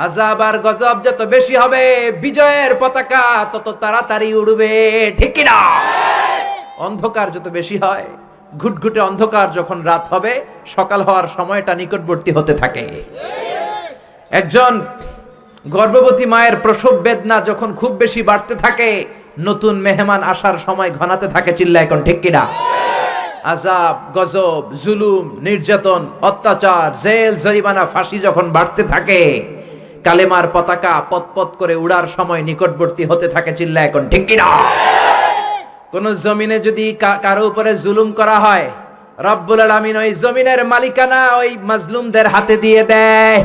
আযাব আর গজব যত বেশি হবে, বিজয়ের পতাকা তত তাড়াতাড়ি উড়বে, ঠিক কি না? অন্ধকার যত বেশি হয়, ঘুটঘুটে অন্ধকার যখন রাত হবে, সকাল হওয়ার সময়টা নিকটবর্তী হতে থাকে। একজন গর্ভবতী মায়ের প্রসব বেদনা যখন খুব বেশি বাড়তে থাকে, নতুন মেহমান আসার সময় ঘনাতে থাকে, চিল্লায় এখন ঠিক কিনা? আযাব, গজব, জুলুম, নির্যাতন, অত্যাচার, জেল, জরিমানা, ফাঁসি যখন বাড়তে থাকে, কালেমার পতাকা পতপত করে উড়ার সময় নিকটবর্তী হতে থাকে, চিল্লায় এখন ঠিক কিনা? কোন জমিনে যদি কারো উপরে জুলুম করা হয়, রব্বুল আলামিন ওই জমিনের মালিকানা ওই মাজলুমদের হাতে দিয়ে দেয়।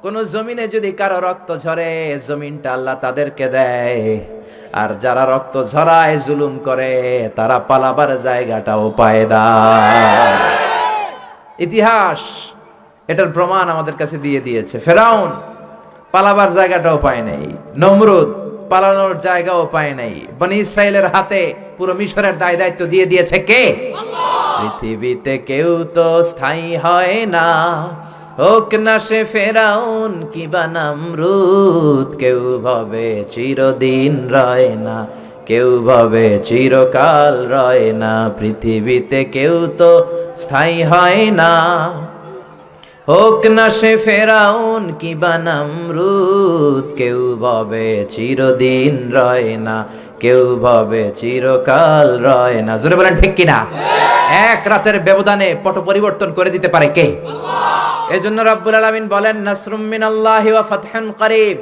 কোন জমিনে যদি কারো রক্ত ঝরে, জমিনটা আল্লাহ তাদেরকে দেয়। আর যারা রক্ত ঝরায়, জুলুম করে, তারা পালাবার জায়গাটাও পায় না। ইতিহাস এটার প্রমাণ আমাদের কাছে দিয়ে দিয়েছে। ফেরাউন পালাবার জায়গাটাও পায় নাই, নমরুদ পালানোর জায়গাও পায় নাই। বনি ইসরাইলের হাতে পুরো মিশরের দায় দায়িত্ব দিয়ে দিয়েছে কে? আল্লাহ। পৃথিবীতে কেউ তো স্থায়ী হয় না, হোক না সে ফেরাউন কিবা নমরুদ। কেউ ভাবে চিরদিন রয় না, কেউ ভাবে চিরকাল রয় না। পৃথিবীতে কেউ তো স্থায়ী হয় না, হোক না সে ফেরাউন কিবা নমরুদ। কেউ ভাবে চিরদিন রয় না, কেউ ভাবে চিরকাল রয় না। জোরে বলেন ঠিক কিনা? এক রাতের ব্যবধানে পট পরিবর্তন করে দিতে পারে কে? এজন্য রব্বুল আলামিন বলেন, নাসরুম মিনাল্লাহি ওয়া ফাতহুন করিব।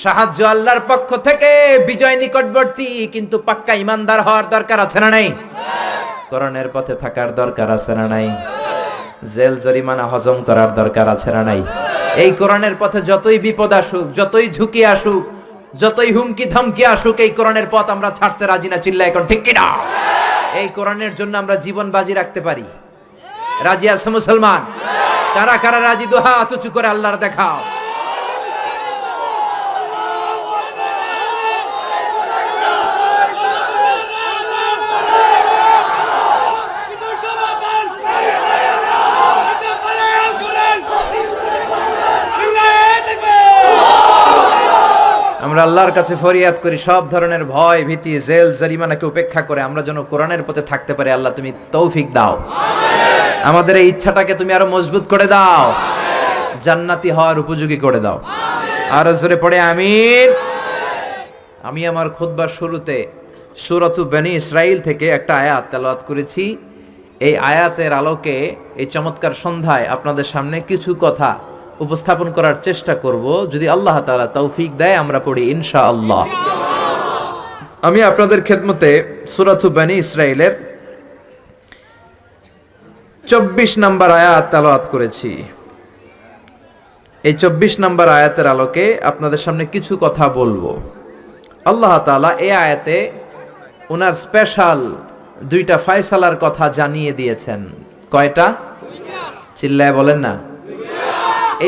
সাহায্য আল্লাহর পক্ষ থেকে, বিজয় নিকটবর্তী। কিন্তু পাক্কা ইমানদার হওয়ার দরকার আছে না নাই? কোরআনের পথে থাকার দরকার আছে না নাই? জেল জরিমানা হজম করার দরকার আছে না নাই? এই কোরআনের পথে যতই বিপদ আসুক, যতই ঝুঁকি আসুক, যতই হুমকি ধমকি আসুক, এই কোরআনের পথ আমরা ছাড়তে রাজি না, চিল্লা এখন ঠিক কিনা? এই কোরআনের জন্য আমরা জীবন বাজি রাখতে পারি। রাজি আছে মুসলমান? কারা কারা রাজি? দুহা হাত উঁচু করে আল্লাহর দেখাও। আমরা আল্লাহর কাছে ফরিয়াদ করি, সব ধরনের ভয় ভীতি, জেল জরিমানাকে উপেক্ষা করে আমরা যেন কোরআনের পথে থাকতে পারি। আল্লাহ তুমি তৌফিক দাও। আমাদের এই ইচ্ছাটাকে তুমি আরো মজবুত করে দাও, জান্নাতি হওয়ার উপযোগী করে দাও। আর জোরে পড়ে আমিন। আমি আমার খুতবার শুরুতে সূরাতু বনী ইসরাইল থেকে একটা আয়াত তেলাওয়াত করেছি। এই আয়াতের আলোকে এই চমৎকার সন্ধ্যায় আপনাদের সামনে কিছু কথা উপস্থাপন করার চেষ্টা করব, যদি আল্লাহ তাআলা তৌফিক দেয়। আমরা পড়ি ইনশাআল্লাহ। আমি আপনাদের খেদমতে সূরাতু বনী ইসরাইলের 24 নম্বর আয়াত তেলাওয়াত করেছি। এই 24 নম্বর আয়াতের আলোকে আপনাদের সামনে কিছু কথা বলবো। আল্লাহ তাআলা এই আয়াতে ওনার স্পেশাল দুইটা ফয়সালার কথা জানিয়ে দিয়েছেন। কয়টা? চিল্লায় বলেন না।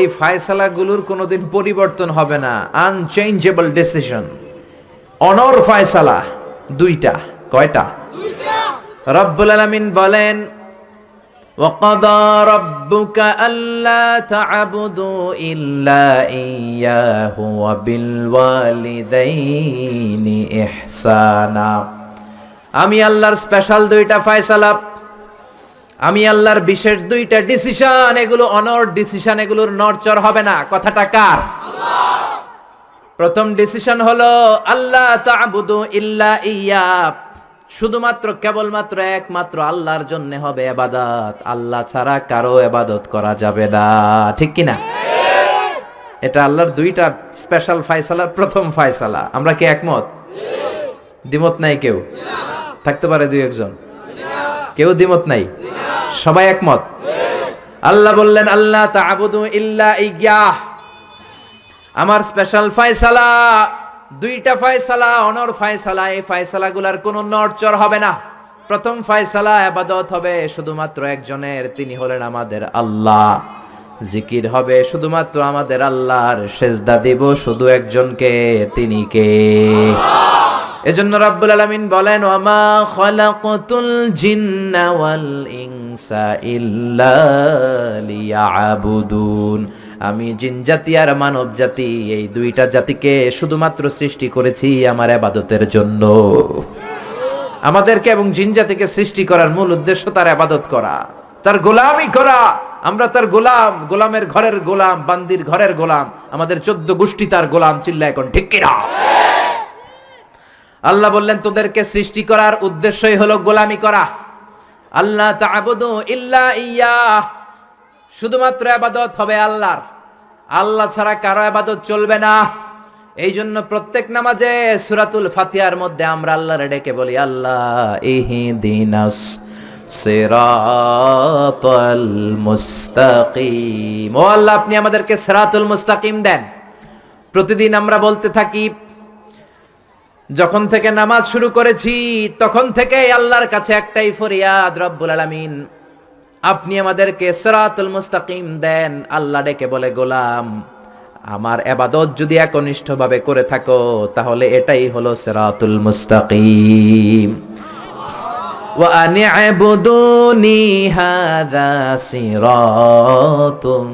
এই ফয়সালাগুলোর কোনোদিন পরিবর্তন হবে না, আনচেঞ্জেবল ডিসিশন। অনর ফয়সালা দুইটা। কয়টা? রব্বুল আলামিন বলেন, وَقَضَى رَبُّكَ أَلَّا تَعْبُدُوا إِلَّا إِيَّاهُ وَبِالْوَالِدَيْنِ إِحْسَانًا। আমি আল্লাহর স্পেশাল দুইটা ফয়সালা, আমি আল্লাহর বিশেষ দুইটা ডিসিশন, এগুলো অনর ডিসিশন, এগুলোর নড়চড় হবে না। কথাটা কার? আল্লাহ। প্রথম ডিসিশন হলো আল্লাহ তা'বুদু ইল্লা ইয়্যা, শুধুমাত্র কেবলমাত্র একমাত্র আল্লাহর জন্য হবে ইবাদত, আল্লাহ ছাড়া কারো ইবাদত করা যাবে না, ঠিক কি না? এটা আল্লাহর দুইটা স্পেশাল ফয়সালার প্রথম ফয়সালা। আমরা কি একমত? দ্বিমত নাই কেউ? থাকতে পারে দুই একজন, কেউ দ্বিমত নাই, সবাই একমত। আল্লাহ বললেন আল্লাহ তা'বুদু ইল্লা ইয়্যাহ, আমার স্পেশাল ফয়সালা, দুইটা ফয়সালা, অনর ফয়সালা। এই ফয়সালাগুলোর কোনো নড়চড় হবে না। প্রথম ফয়সালা, ইবাদত হবে শুধুমাত্র একজনের, তিনি হলেন আমাদের আল্লাহ। জিকির হবে শুধুমাত্র আমাদের আল্লাহর, সেজদা দিব শুধু একজনকে, তিনি কে? এজন্য রাব্বুল আলামিন বলেন, ওয়ামা খালাকাতুল জিন্না ওয়াল ইনসা ইল্লা লিয়াবুদুন। আমি জিন জাতি আর মানব জাতি এই দুইটা জাতিকে শুধুমাত্র সৃষ্টি করেছি আমার ইবাদতের জন্য। আমাদেরকে এবং জিন জাতিকে সৃষ্টি করার মূল উদ্দেশ্য তার ইবাদত করা, তার গোলামি করা। আমরা তার গোলাম, গোলামের ঘরের গোলাম, বান্দির ঘরের গোলাম, আমাদের 14 গোষ্ঠী তার গোলাম। চিল্লা এখন ঠিক কিনা? আল্লাহ বললেন তোদেরকে সৃষ্টি করার উদ্দেশ্যই হলো গোলামি করা। আল্লাহ তা'বুদু ইল্লা ইয়্যাহ, শুধুমাত্র ইবাদত হবে আল্লাহর, আল্লাহ ছাড়া কারো ইবাদত চলবে না। এই জন্য প্রত্যেক নামাজে সূরাতুল ফাতিহার মধ্যে আমরা আল্লাহরে ডেকে বলি, আল্লাহ ইহদিনাস সিরাতাল মুস্তাকিম। ও আল্লাহ, আপনি আমাদেরকে সিরাতুল মুস্তাকিম দেন। প্রতিদিন আমরা বলতে থাকি, যখন থেকে নামাজ শুরু করেছি তখন থেকে আল্লাহর কাছে একটাই ফরিয়াদ, রব্বুল আলামিন আপনি আমাদেরকে সিরাতুল মুস্তাকিম দেন। আল্লাহ ডেকে বলে, গোলাম আমার ইবাদত যদি একনিষ্ঠভাবে করে থাকো তাহলে এটাই হলো সিরাতুল মুস্তাকিম। ওয়া আনি'বুদুনি হাযা সিরাতুম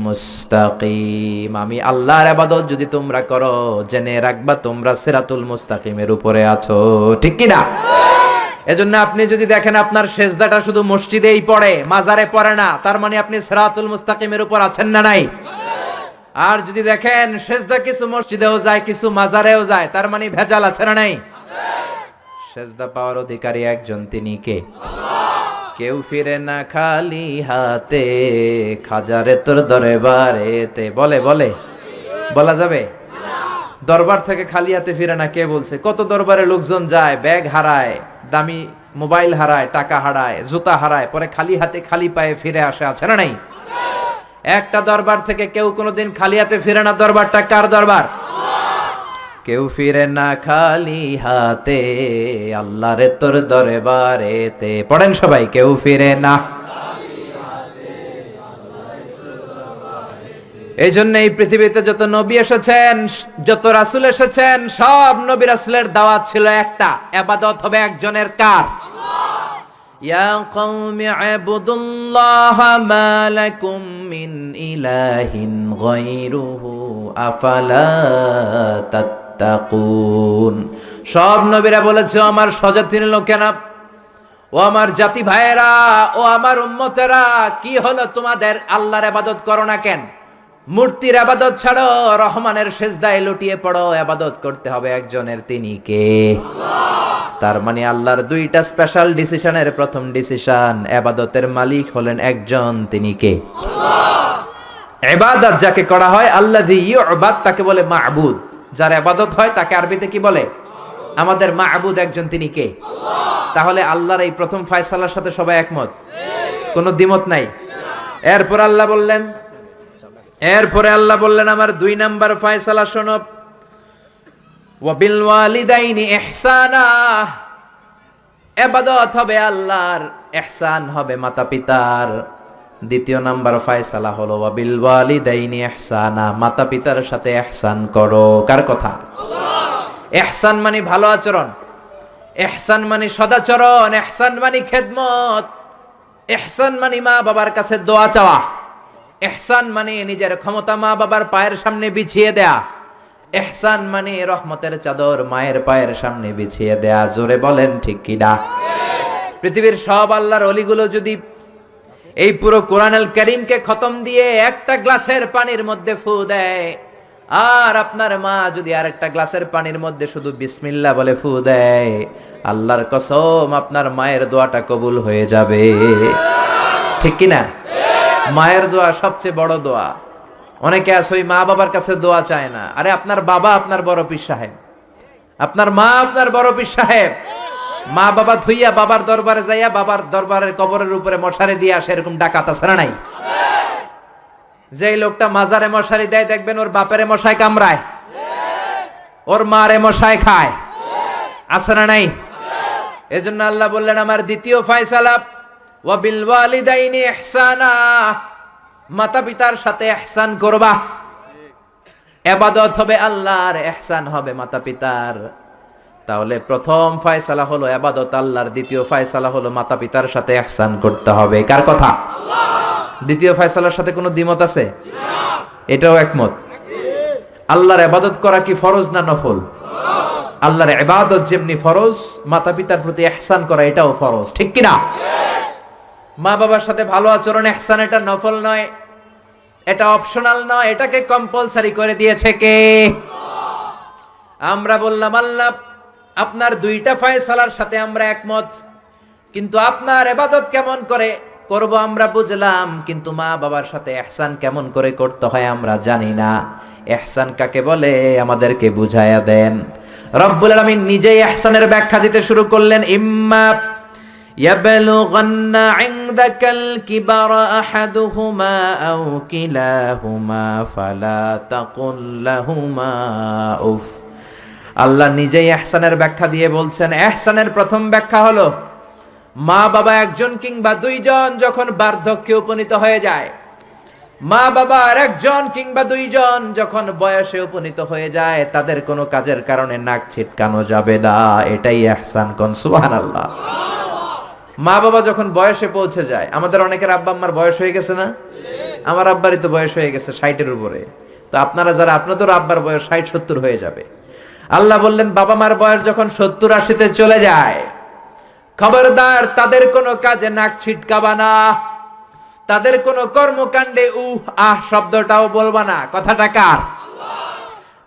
মুস্তাকিম। আমি আল্লাহর ইবাদত যদি তোমরা করো, জেনে রাখবা তোমরা সিরাতুল মুস্তাকিমের উপরে আছো। ঠিক কি না? এজন্য আপনি যদি দেখেন আপনার সেজদাটা শুধু মসজিদেই পড়ে, মাজারে পড়ে না, তার মানে আপনি সিরাতুল মুস্তাকিমের উপর আছেন না নাই? আর যদি দেখেন সেজদা কিছু মসজিদেও যায় কিছু মাজারেও যায়, তার মানে ভেজাল আছে না নাই? সেজদা পাওয়ার অধিকারী একজন, তিনি কে? কেউ ফিরে না খালি হাতে, খাজারে তোর দরবারেতে। বলে বলে বলা যাবে? দরবার থেকে খালি হাতে ফিরে না কে বলছে? কত দরবারে লোকজন যায়, ব্যাগ হারায়, দামি মোবাইল হারায়, টাকা হারায়, জুতা হারায়, পরে খালি হাতে খালি পায়ে ফিরে আসে, আছে না নাই? একটা দরবার থেকে কেউ কোনোদিন খালি হাতে ফিরে না। দরবারটা কার দরবার? কেউ ফিরে না খালি হাতে, আল্লাহরে তোর দরবারেতে। পড়েন সবাই, কেউ ফিরে না। এই জন্য এই পৃথিবীতে যত নবী এসেছেন, যত রাসূল এসেছেন, সব নবী রাসূলের দাওয়াত ছিল একটা, ইবাদত হবে একজনের। কার? ইয়া কওমি ইবুদুল্লাহা মা লাকুম মিন ইলাহিন গায়রুহু আফালা তাত্তাকুন। সব নবীরা বলেছে, আমার স্বজাতির লোকেরা, ও আমার জাতি ভাইয়েরা, ও আমার উম্মতেরা, কি হলো তোমাদের? আল্লাহর ইবাদত করো না কেন? মূর্তির ইবাদত ছাড়ো, রহমানের সিজদায় লুটিয়ে পড়ো। ইবাদত করতে হবে একজনের, তিনি কে? তার মানে আল্লাহর দুইটা স্পেশাল ডিসিশনের প্রথম ডিসিশন, ইবাদতের মালিক হলেন একজন, তিনি কে? ইবাদত যাকে করা হয়, আল্লাযী ইউবাদ, তাকে বলে মা'বুদ। যার ইবাদত হয় তাকে আরবিতে কি বলে? আমাদের মা'বুদ একজন, তিনি কে? তাহলে আল্লাহর এই প্রথম ফয়সালার সাথে সবাই একমত? কোনো দ্বিমত নাই? এরপরে আল্লাহ বললেন আমার 2 নাম্বার ফয়সালা শোনো, ওয়া বিল ওয়ালিদাইনি ইহসানা। ইবাদত হবে আল্লাহর, ইহসান হবে মাতা পিতার। দ্বিতীয় নাম্বার ফয়সালা হলো ওয়া বিল ওয়ালিদাইনি ইহসানা, মাতা পিতার সাথে ইহসান করো। কার কথা? ইহসান মানে ভালো আচরণ, ইহসান মানে সদাচরণ, ইহসান মানে খেদমত, ইহসান মানে মা বাবার কাছে দোয়া চাওয়া, ইহসান মানে নিজের ক্ষমতা মা বাবার পায়ের সামনে বিছিয়ে দেয়া, ইহসান মানে রহমতের চাদর মায়ের পায়ের সামনে বিছিয়ে দেয়া। জোরে বলেন ঠিক কি না? পৃথিবীর সব আল্লাহর ওলিগুলো যদি এই পুরো কোরআনুল কারীমকে খতম দিয়ে একটা গ্লাসের পানির মধ্যে ফু দেয়, আর আপনার মা যদি আরেকটা গ্লাসের পানির মধ্যে শুধু বিসমিল্লাহ বলে ফু দেয়, আল্লাহর কসম আপনার মায়ের দোয়াটা কবুল হয়ে যাবে। ঠিক কি না? মায়ের দোয়া সবচেয়ে বড় দোয়া। অনেকে আছে ওই মা বাবার কাছে দোয়া চায় না। আরে আপনার বাবা আপনার বড় পীর সাহেব, আপনার মা আপনার বড় পীর সাহেব। মা বাবা থুইয়া বাবার দরবারে যাইয়া বাবার দরবারের কবরের উপরে মশারি দিয়ে আসে, এরকম ডাকাত আছে না নাই? যে লোকটা মাজারে মশারি দেয় দেখবেন ওর বাপেরে মশাই কামড়ায়, ওর মারে মশাই খায়, আছে না নাই? এজন্য আল্লাহ বললেন আমার দ্বিতীয় ফয়সালা, ওয়া বিল ওয়ালিদাইনি ইহসানা, মাতা পিতার সাথে ইহসান করবা। ইবাদত হবে আল্লাহর, ইহসান হবে মাতা পিতার। তাহলে প্রথম ফয়সালা হলো ইবাদত আল্লাহর, দ্বিতীয় ফয়সালা হলো মাতা পিতার সাথে ইহসান করতে হবে। কার কথা? দ্বিতীয় ফয়সালার সাথে কোনো দ্বিমত আছে? এটাও একমত। আল্লাহর ইবাদত করা কি ফরজ না নফল? আল্লাহর ইবাদত যেমনি ফরজ, মাতা পিতার প্রতি ইহসান করা এটাও ফরজ, ঠিক কি না? মা বাবার সাথে ভালো আচরণ ইহসান, এটা নফল নয়, এটা অপশনাল নয়, এটাকে কম্পালসারি করে দিয়েছে কে? আমরা বললাম আল্লাহ আপনার দুইটা ফয়সালার সাথে আমরা একমত, কিন্তু আপনার ইবাদত কেমন করে করব আমরা বুঝলাম, কিন্তু মা বাবার সাথে ইহসান কেমন করে করতে হয় আমরা জানি না। ইহসান কাকে বলে আমাদেরকে বুঝায়া দেন। রব্বুল আলামিন নিজেই ইহসানের ব্যাখ্যা দিতে শুরু করলেন। ইম্মা ইয়াবলুগান্না ইনদাকাল কিবারা আহাদুহুমা আও কিলাহুমা ফালা তাকুল লাহুমা উফ। আল্লাহ নিজেই ইহসানের ব্যাখ্যা দিয়ে বলছেন, ইহসানের প্রথম ব্যাখ্যা হলো মা বাবা একজন কিংবা দুইজন যখন বার্ধক্যে উপনীত হয়ে যায়, মা বাবা আর একজন কিংবা দুইজন যখন বয়সে উপনীত হয়ে যায়, তাদের কোনো কাজের কারণে নাক ছিটকানো যাবে না, এটাই ইহসান। কোন সুবহানাল্লাহ। মা বাবা যখন বয়সে পৌঁছে যায়, আমাদের অনেকের আব্বা আম্মার বয়স হয়ে গেছে না? আমার আব্বারই তো বয়স হয়ে গেছে 60-এর উপরে। তো আপনারা যারা, আপনাদের আব্বার বয়স 60-70 হয়ে যাবে। আল্লাহ বললেন বাবা মার বয়স যখন 70-80-তে চলে যায়, খবরদার তাদের কোনো কাজে নাক ছিটকাবা না, তাদের কোনো কর্মকাণ্ডে শব্দটাও বলবা না। কথাটা কার?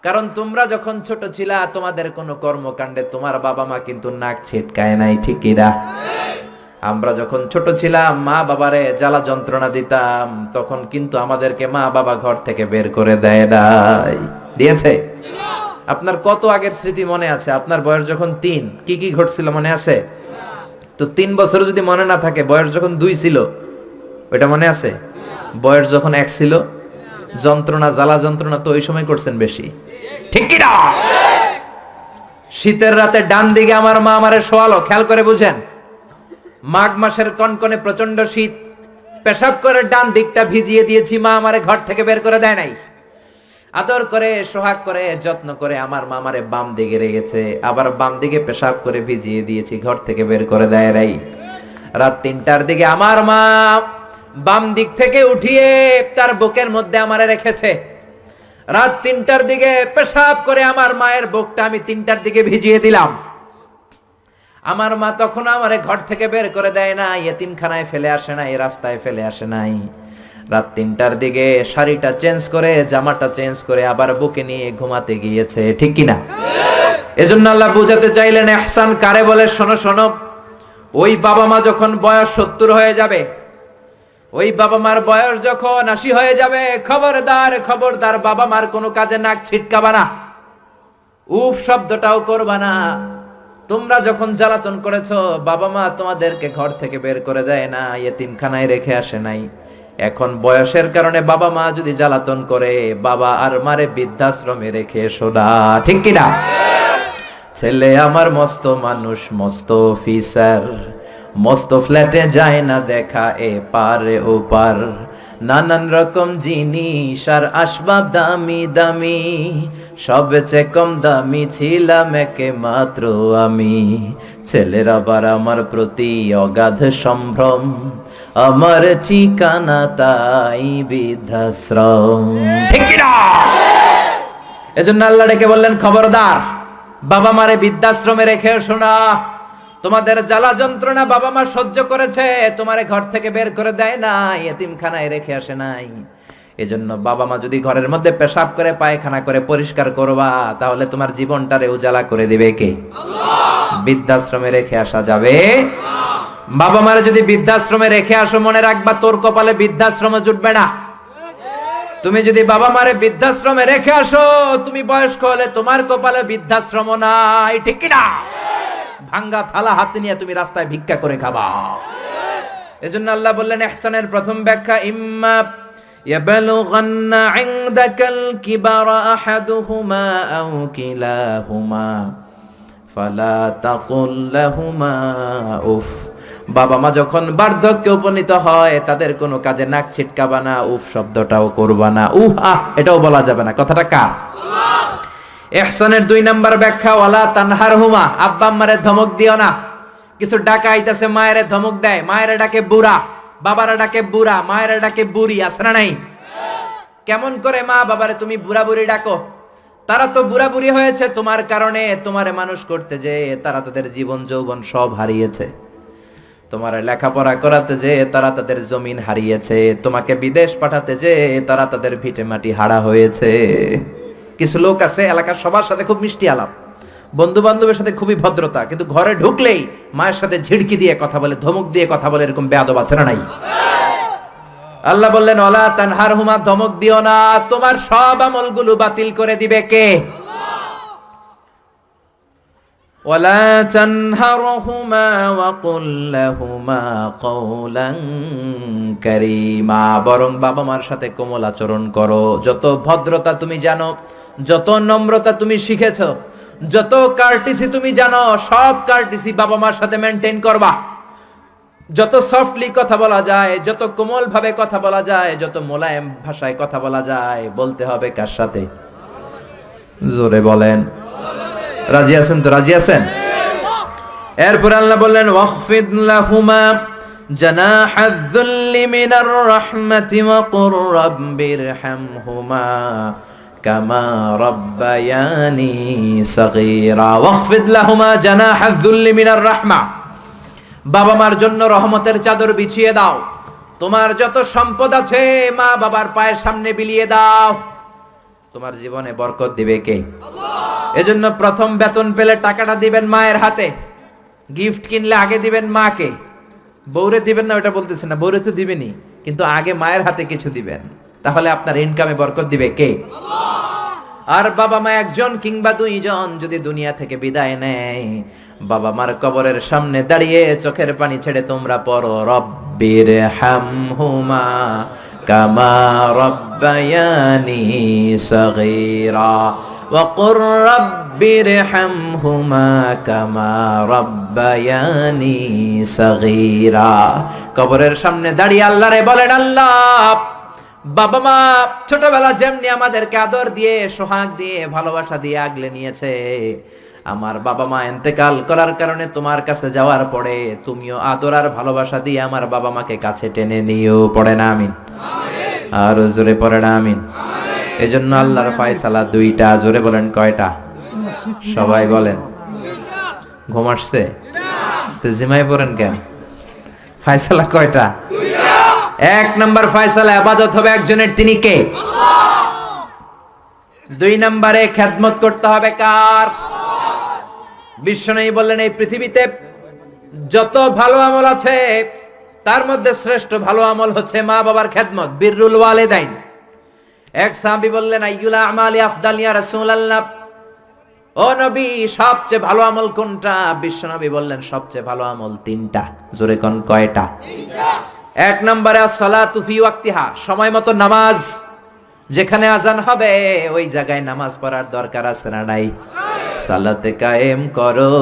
কারণ তোমরা যখন ছোট ছিলা, তোমাদের কোনো কর্মকাণ্ডে তোমার বাবা মা কিন্তু নাক ছিটকায় নাই, ঠিক কি না? আমরা যখন ছোট ছিলাম, মা বাবারে জ্বালা যন্ত্রণা দিতাম, তখন কিন্তু আমাদেরকে মা বাবা ঘর থেকে বের করে দেয় নাই, দিয়েছে? আপনার কত আগের স্মৃতি মনে আছে? আপনার বয়স যখন 3, কি কি ঘটছিল মনে আছে? তো 3 বছর যদি মনে না থাকে, বয়স যখন 2 ছিল ওইটা মনে আছে? বয়স যখন 1 ছিল, যন্ত্রণা জ্বালা যন্ত্রণা তো ওই সময় করছেন বেশি, ঠিক কি না? শীতের রাতে ডান দিকে আমার মা আমারে শোয়ালো, খেয়াল করে বুঝেন। মাঘ মাসের কনকনে প্রচন্ড শীত, পেশাব করে ডান দিকটা ভিজিয়ে দিয়েছি, মা আমারে ঘর থেকে বের করে দেয় নাই। আদর করে, সোহাগ করে, যত্ন করে আমার মা আমারে বাম দিকে রেখেছে, আবার বাম দিকে পেশাব করে ভিজিয়ে দিয়েছি, ঘর থেকে বের করে দেয় নাই। রাত 3টার দিকে আমার মা বাম দিক থেকে উঠিয়ে তার বুকের মধ্যে আমারে রেখেছে। রাত 3টার দিকে পেশাব করে আমার মায়ের বুকটা আমি 3টার দিকে ভিজিয়ে দিলাম। আমার মা তখন আমারে ঘর থেকে বের করে দেয় না, ইয়েতিমখানায় ফেলে আসে নাই, রাস্তায় ফেলে আসে নাই। রাত 3টার দিকে শাড়িটা চেঞ্জ করে, জামাটা চেঞ্জ করে আবার বুকে নিয়ে ঘুমাতে গিয়েছে, ঠিক কিনা? এজন্য আল্লাহ বুঝাতে চাইলেন ইহসান কারে বলে। শোনো শোনো, ওই বাবা মা যখন বয়স 70 হয়ে যাবে, ওই বাবা মার বয়স যখন 80 হয়ে যাবে, খবরদার খবরদার বাবা মার কোনো কাজে নাক ছিটকাবা না, উফ শব্দটাও করবা না। তোমরা যখন জ্বালাতন করেছো, বাবা মা তোমাদেরকে ঘর থেকে বের করে দেয় না, ইয়েতিমখানায় রেখে আসে নাই। এখন বয়সের কারণে বাবা মা যদি জ্বালাতন করে, বাবা আর মারে বৃদ্ধাশ্রমে রেখে এসো না, ঠিক কিনা? ছেলে আমার মস্ত মানুষ, মস্ত অফিসার, মস্ত ফ্ল্যাটে যায় না দেখা এ পারে ও পার, নানান রকম জিনিস আর আসবাব দামি দামি, সবচেয়ে কম দামি ছিলাম একে মাত্র আমি। ছেলের আবার আমার প্রতি অগাধ সম্ভ্রম, আমার ঠিকানা তাই বৃদ্ধাশ্রম, ঠিক কি না? এজন্য আল্লাহ ডেকে বললেন খবরদার বাবা মারে বৃদ্ধাশ্রমে রেখে এসো না। তোমাদের জ্বালা যন্ত্রণা বাবা মা সহ্য করেছে, তোমারে ঘর থেকে বের করে দেয় না, ইয়েতিমখানায় রেখে আসে নাই। এজন্য বাবা মা যদি ঘরের মধ্যে পেশাব করে, পায়খানা করে পরিষ্কার করবা, তাহলে তোমার জীবনটারে উজালা করে দিবে কে? আল্লাহ। বৃদ্ধাশ্রমে রেখে আসা যাবে? বাবা মারে যদি বৃদ্ধাশ্রমে রেখে আসো, মনে রাখবা তোর কপালে বৃদ্ধাশ্রমে জুটবে না। তুমি যদি বাবা মারে বৃদ্ধাশ্রমে রেখে আসো, তুমি বয়স্ক হলে তোমার কপালে বৃদ্ধাশ্রম নাই, ঠিক কি না? ভাঙ্গা থালা হাতে নিয়ে তুমি রাস্তায় ভিক্ষা করে খাবা। এজন্য আল্লাহ বললেন ইহসানের প্রথম ব্যাখ্যা, ইম্মা ইয়াবলুগান্না ইনদাকাল কিবারা আহাদুহুমা আও কিলাহুমা ফালা তাকুল লাহুমা উফ। বাবা মা যখন বার্ধক্যে উপনীত হয়, তাদের কোনো কাজে নাক ছিটকাবা না, উফ শব্দটাও করবা না, এটাও বলা যাবে না। কথাটা কার? ইহসানের 2 নাম্বার ব্যাখ্যা, ওয়ালা তানহারহুমা, আব্বা আম্মারে ধমক দিও না। কিছু ডাকা আইতাছে, মায়েরে ধমক দেয়, মায়েরে ডাকে বুড়া, বাবারা ডাকে বুড়া, মায়েরে ডাকে বুড়ি, আছে না নাই? কেমন করে মা বাবারে তুমি বুড়া বুড়ি ডাকো? তারা তো বুড়া বুড়ি হয়েছে তোমার কারণে। তোমারে মানুষ করতে যে তারা তাদের জীবন যৌবন সব হারিয়েছে। তোমার লেখাপড়া করাতে যে তারা তাদের জমিন হারিয়েছে। তোমাকে বিদেশ পাঠাতে যে তারা তাদের ভিটে মাটি হারা হয়েছে। কিছু লোক আছে এলাকার সবার সাথে খুব মিষ্টি আলাপ, বন্ধু বান্ধবের সাথে খুবই ভদ্রতা, কিন্তু ঘরে ঢুকলেই মায়ের সাথে ঝিড়কি দিয়ে কথা বলে, ধমক দিয়ে কথা বলে, এরকম বেয়াদব আছে না নাই? আল্লাহ বললেন ওয়ালা তানহারহুমা, ধমক দিও না, তোমার সব আমলগুলো বাতিল করে দিবে কে? ওয়ালা তানহারহুমা ওয়া কুল লাহুমা কওলান কারীমা, বরং বাবা মার সাথে কোমল আচরণ করো। যত ভদ্রতা তুমি জানো, যত নম্রতা তুমি শিখেছো, যত কার্টিসি তুমি জানো, সব কার্টিসি বাবা মার সাথে মেনটেন করবা। যত সফটলি কথা বলা যায়, যত কোমল ভাবে কথা বলা যায়, যত মোলায়েম ভাষায় কথা বলা যায়, বলতে হবে কার সাথে? জোরে বলেন, রাজি আছেন তো? রাজি আছেন? এরপর আল্লাহ বললেন ওয়াখফিদ লাহুমা জানাহায যুল্লি মিনার রাহমাতি ওয়া কুর রাব্বিরহামহুমা কামা রাব্বায়ানি সাগীরা। ওয়াখফিদ লাহুমা জানাহায যুল্লি মিনার রাহমা, বাবা মার জন্য রহমতের চাদর বিছিয়ে দাও। তোমার যত সম্পদ আছে মা বাবার পায়ের সামনে বিলিয়ে দাও। তোমার জীবনে বরকত দিবে কে? এজন্য প্রথম বেতন পেলে টাকাটা দিবেন মায়ের হাতে। গিফট কিনলে আগে দিবেন মাকে, বউরে দিবেন না, ওটা বলতেছে না, বউরে তো দিবেনই, কিন্তু আগে মায়ের হাতে কিছু দিবেন। তাহলে আপনার ইনকামে বরকত দিবে কে? আর বাবা মা একজন কিংবা দুইজন যদি দুনিয়া থেকে বিদায় নেয়, বাবা মার কবরের সামনে দাঁড়িয়ে চোখের পানি ছেড়ে তোমরা পড়ো রব্বিরহামহুমা কামা রাব্বায়ানি সাগীরা ওয়া কুর রাব্বিরহামহুমা কামা রাব্বায়ানি সাগীরা। কবরের সামনে দাঁড়িয়ে আল্লাহরে বলেন, আল্লাহ, বাবা মা ছোটবেলা যেমনি আমাদেরকে আদর দিয়ে, সোহাগ দিয়ে, ভালোবাসা দিয়ে আগলে নিয়েছে, আমার বাবা মা ইন্তেকাল করার কারণে তোমার কাছে যাওয়ার পরে তুমিও আদর আর ভালোবাসা দিয়ে আমার বাবা মাকে কাছে টেনে নিও। পড়ে না আমিন? আর জোরে পড়ে না আমিন? এজন্য আল্লাহর ফয়সালা দুইটা। জোরে বলেন কয়টা? সবাই বলেন। ঘুম আসছে তো জিমাই পড়েন কেন? ফয়সালা কয়টা? এক নম্বর ফয়সালা ইবাদত হবে একজনের, তিনি কে? দুই নম্বরে খেদমত করতে হবে কার? বিশ্বনবী বললেন এই পৃথিবীতে যত ভালো আমল আছে তার মধ্যে শ্রেষ্ঠ ভালো আমল হচ্ছে মা বাবার খেদমত, বিররুল ওয়ালিদাইন। এক সাহাবী বললেন আইয়ুল আমালি আফদাল ইয়া রাসূলুল্লাহ, ও নবী সবচেয়ে ভালো আমল কোনটা? বিশ্বনবী বললেন সবচেয়ে ভালো আমল তিনটা। জোরে কোন কয়টা? তিনটা। এক নম্বরে as-সালাতু ফি ওয়াক্তিহা, সময় মতো নামাজ। যেখানে আজান হবে ওই জায়গায় নামাজ পড়ার দরকার আছে না নাই? সালাতে কায়েম করো,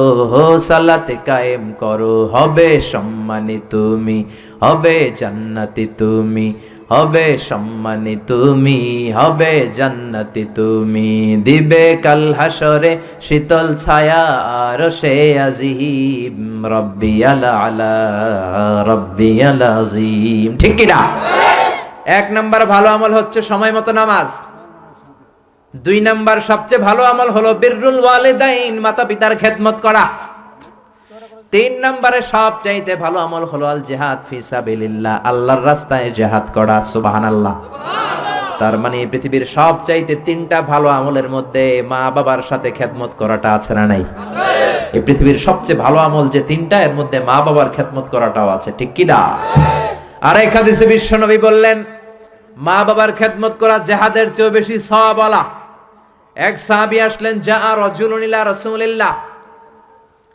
সালাতে কায়েম করো, হবে সম্মানী তুমি, হবে জান্নাতি তুমি, হবে সম্মানী তুমি, হবে জান্নাতি তুমি, দিবে কাল হাসরে শীতল ছায়া আরশে আজিম, রব্বিয়াল আলা রব্বিয়াল আযীম। ঠিক কি না? এক নাম্বার ভালো আমল হচ্ছে সময় মতো নামাজ। দুই নাম্বার সবচেয়ে ভালো আমল হলো বিররুল ওয়ালিদাইন, মাতা পিতার খেদমত করা। তিন নম্বরে সবচাইতে ভালো আমল হলো আল জিহাদ ফি সাবিলিল্লাহ, আল্লাহর রাস্তায় জিহাদ করা। সুবহানাল্লাহ। তার মানে পৃথিবীর সবচাইতে তিনটা ভালো আমলের মধ্যে মা বাবার সাথে খেদমত করাটা আছে না নাই? এই পৃথিবীর সবচেয়ে ভালো আমল যে তিনটা, এর মধ্যে মা বাবার খেদমত করাটাও আছে। ঠিক কি না? আর এক হাদিসে বিশ্বনবী বললেন মা বাবার খেদমত করা জিহাদের চেয়ে বেশি সওয়াবওয়ালা। এক সাহাবী আসলেন, যা রাজুলুন ইলা রাসূলিল্লাহ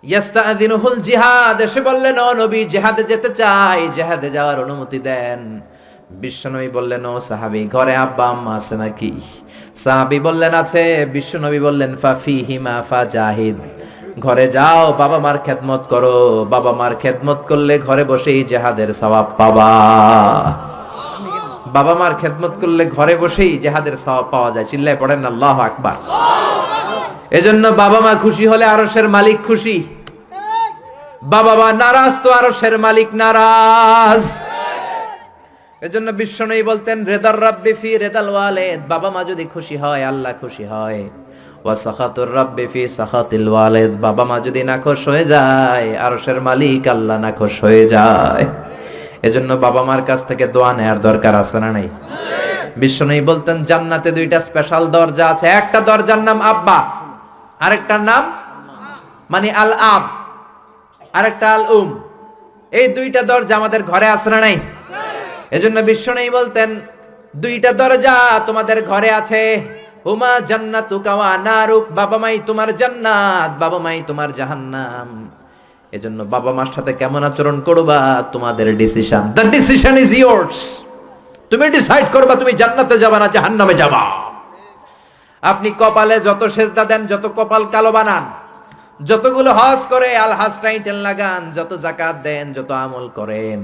ইয়াস্তাযিনুহুল জিহাদ, এসে বললেন ও নবী জিহাদে যেতে চাই, জিহাদে যাওয়ার অনুমতি দেন। বিশ্বনবী বললেন ও সাহাবী ঘরে আব্বা আম্মা আছে নাকি? সাহাবী বললেন আছে। বিশ্বনবী বললেন ফাফিহিমা ফাজাহিদ, ঘরে যাও বাবা মার খেদমত করো, বাবা মার খেদমত করলে ঘরে বসেই জিহাদের সওয়াব পাবা। বাবা মার খেদমত করলে ঘরে বসেই জিহাদের সওয়াব পাওয়া যায়। চিল্লায় পড়েন আল্লাহু আকবার। এজন্য বাবা মা খুশি হলে আরশের মালিক খুশি, বাবা মা নারাজ তো আরশের মালিক নারাজ। এজন্য বিশ্বনবী বলতেন রেদার রাব্বি ফি রেদাল ওয়ালিদ, বাবা মা যদি খুশি হয় আল্লাহ খুশি হয়। ওয়া সাখাতুর রাব্বি ফি সাখাতিল ওয়ালিদ, বাবা মা যদি নাখোশ হয়ে যায় আরশের মালিক আল্লাহ নাখোশ হয়ে যায়। এজন্য বাবা মার কাছ থেকে দোয়া নেয়ার দরকার আছে না নাই? বিশ্বনবী বলতেন জান্নাতে দুইটা স্পেশাল দরজা আছে, একটা দরজার নাম আব্বা, আরেকটার নাম মানে আল আব, আরেকটা আল এই দুইটা দরজা আমাদের ঘরে আছে না নাই? এজন্য বিশ্বনবী বলতেন দুইটা দরজা তোমাদের ঘরে আছে, হুমা জান্নাতুকা ওয়া নারুক, বাবা মাই তোমার জান্নাত, বাবা মাই তোমার জাহান্নাম। এজন্য বাবা মার সাথে কেমন আচরণ করবা তোমাদের decision, the decision is years. তুমি ডিসাইড করবা তুমি জান্নাতে যাবা না জাহান্নামে যাবা। আপনি কপালে যত সেজদা দেন, যত কপাল কালো বানান, যতগুলো হজ করে আল হাজ টাইটেল লাগান, যত যাকাত দেন, যত আমল করেন,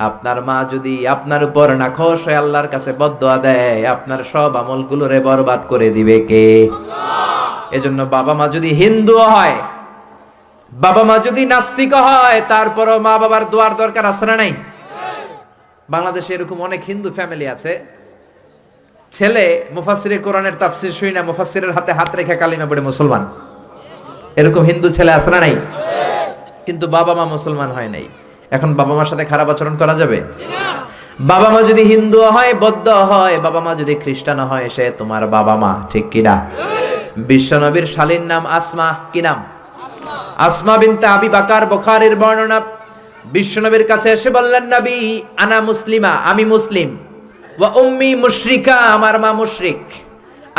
আপনার মা যদি আপনার উপর নাখোশ হয়ে আল্লাহর কাছে বদদোয়া দেয়, আপনার সব আমলগুলোরে বরবাদ করে দিবে কে? আল্লাহ। এজন্য বাবা মা যদি হিন্দু হয়, বাবা মা যদি নাস্তিক হয়, তারপরও মা বাবার দোয়ার দরকার আছে না নাই? বাংলাদেশে এরকম অনেক হিন্দু ফ্যামিলি আছে, ছেলে মুফাসসিরে কোরআনের তাফসীর শুই না, মুফাসসিরের হাতে হাত রেখে কালিমা পড়ে মুসলমান। এরকম হিন্দু ছেলে আছে না নাই? কিন্তু বাবা মা মুসলমান হয় নাই। এখন বাবা মার সাথে খারাপ আচরণ করা যাবে? বাবা মা যদি হিন্দু হয়, বৌদ্ধ হয়, বাবা মা যদি খ্রিস্টান হয়, সে তোমার বাবা মা, ঠিক কিনা? বিশ্বনবীর শালীর নাম আসমা, কি নাম? আসমা বিনতে আবি বকর, বুখারীর বর্ণনা। বিশ্বনবীর কাছে এসে বললেন, নবী আনা মুসলিমা, আমি মুসলিম, ওয়া উম্মি মুশরিকা, আমার মা মুশরিক,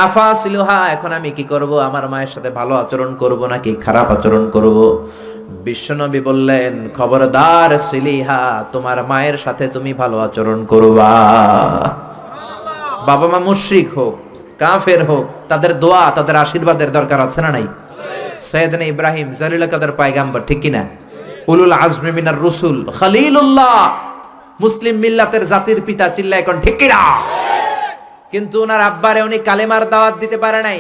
আফাসিলুহা, এখন আমি কি করব? আমার মায়ের সাথে ভালো আচরণ করব নাকি খারাপ আচরণ করব? বিশ্বনবী বললেন, খবরদার সিলিহা, তোমার মায়ের সাথে তুমি ভালো আচরণ করবা। বাবা মা মুশরিক হোক, কাফের হোক, তাদের দোয়া, তাদের আশীর্বাদের দরকার আছে না নাই? সাইয়েদনা ইব্রাহিম জলিল কাদের পয়গাম্বর, ঠিক কিনা? উলুল আজমি মিনার রুসুল, খলিলুল্লাহ, মুসলিম মিল্লাতের জাতির পিতা, চিল্লা এখন ঠিক কিনা? কিন্তু ওনার আব্বারে উনি কালেমার দাওয়াত দিতে পারে নাই,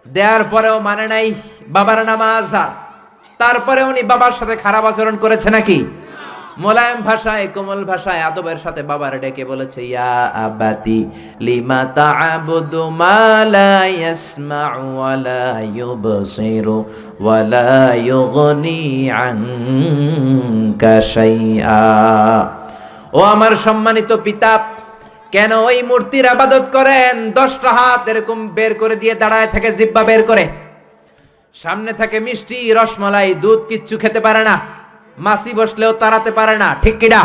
দেওয়ার পরেও মানে নাই বাবার নাম আজহার। তারপরে উনি বাবার সাথে খারাপ আচরণ করেছে নাকি? মোলায়েম ভাষায়, কোমল ভাষায়, আদবের সাথে বাবার ডেকে বলেছে, ইয়া আবাতি লিমা তা'বুদু মা লা ইয়াসমা'ু ওয়া লা ইউবসিরু ওয়া লা ইউগনি আনকা শাইআ। ও আমার সম্মানিত পিতা, কেন ওই মূর্তির ইবাদত করেন? 10টা হাত এরকম বের করে দিয়ে দাঁড়ায় থাকে, জিহ্বা বের করে, সামনে থাকে মিষ্টি, রসমালাই, দুধ, কিচ্ছু খেতে পারে না, মাছি বসলেও তাড়াতে পারে না, ঠিক কিনা?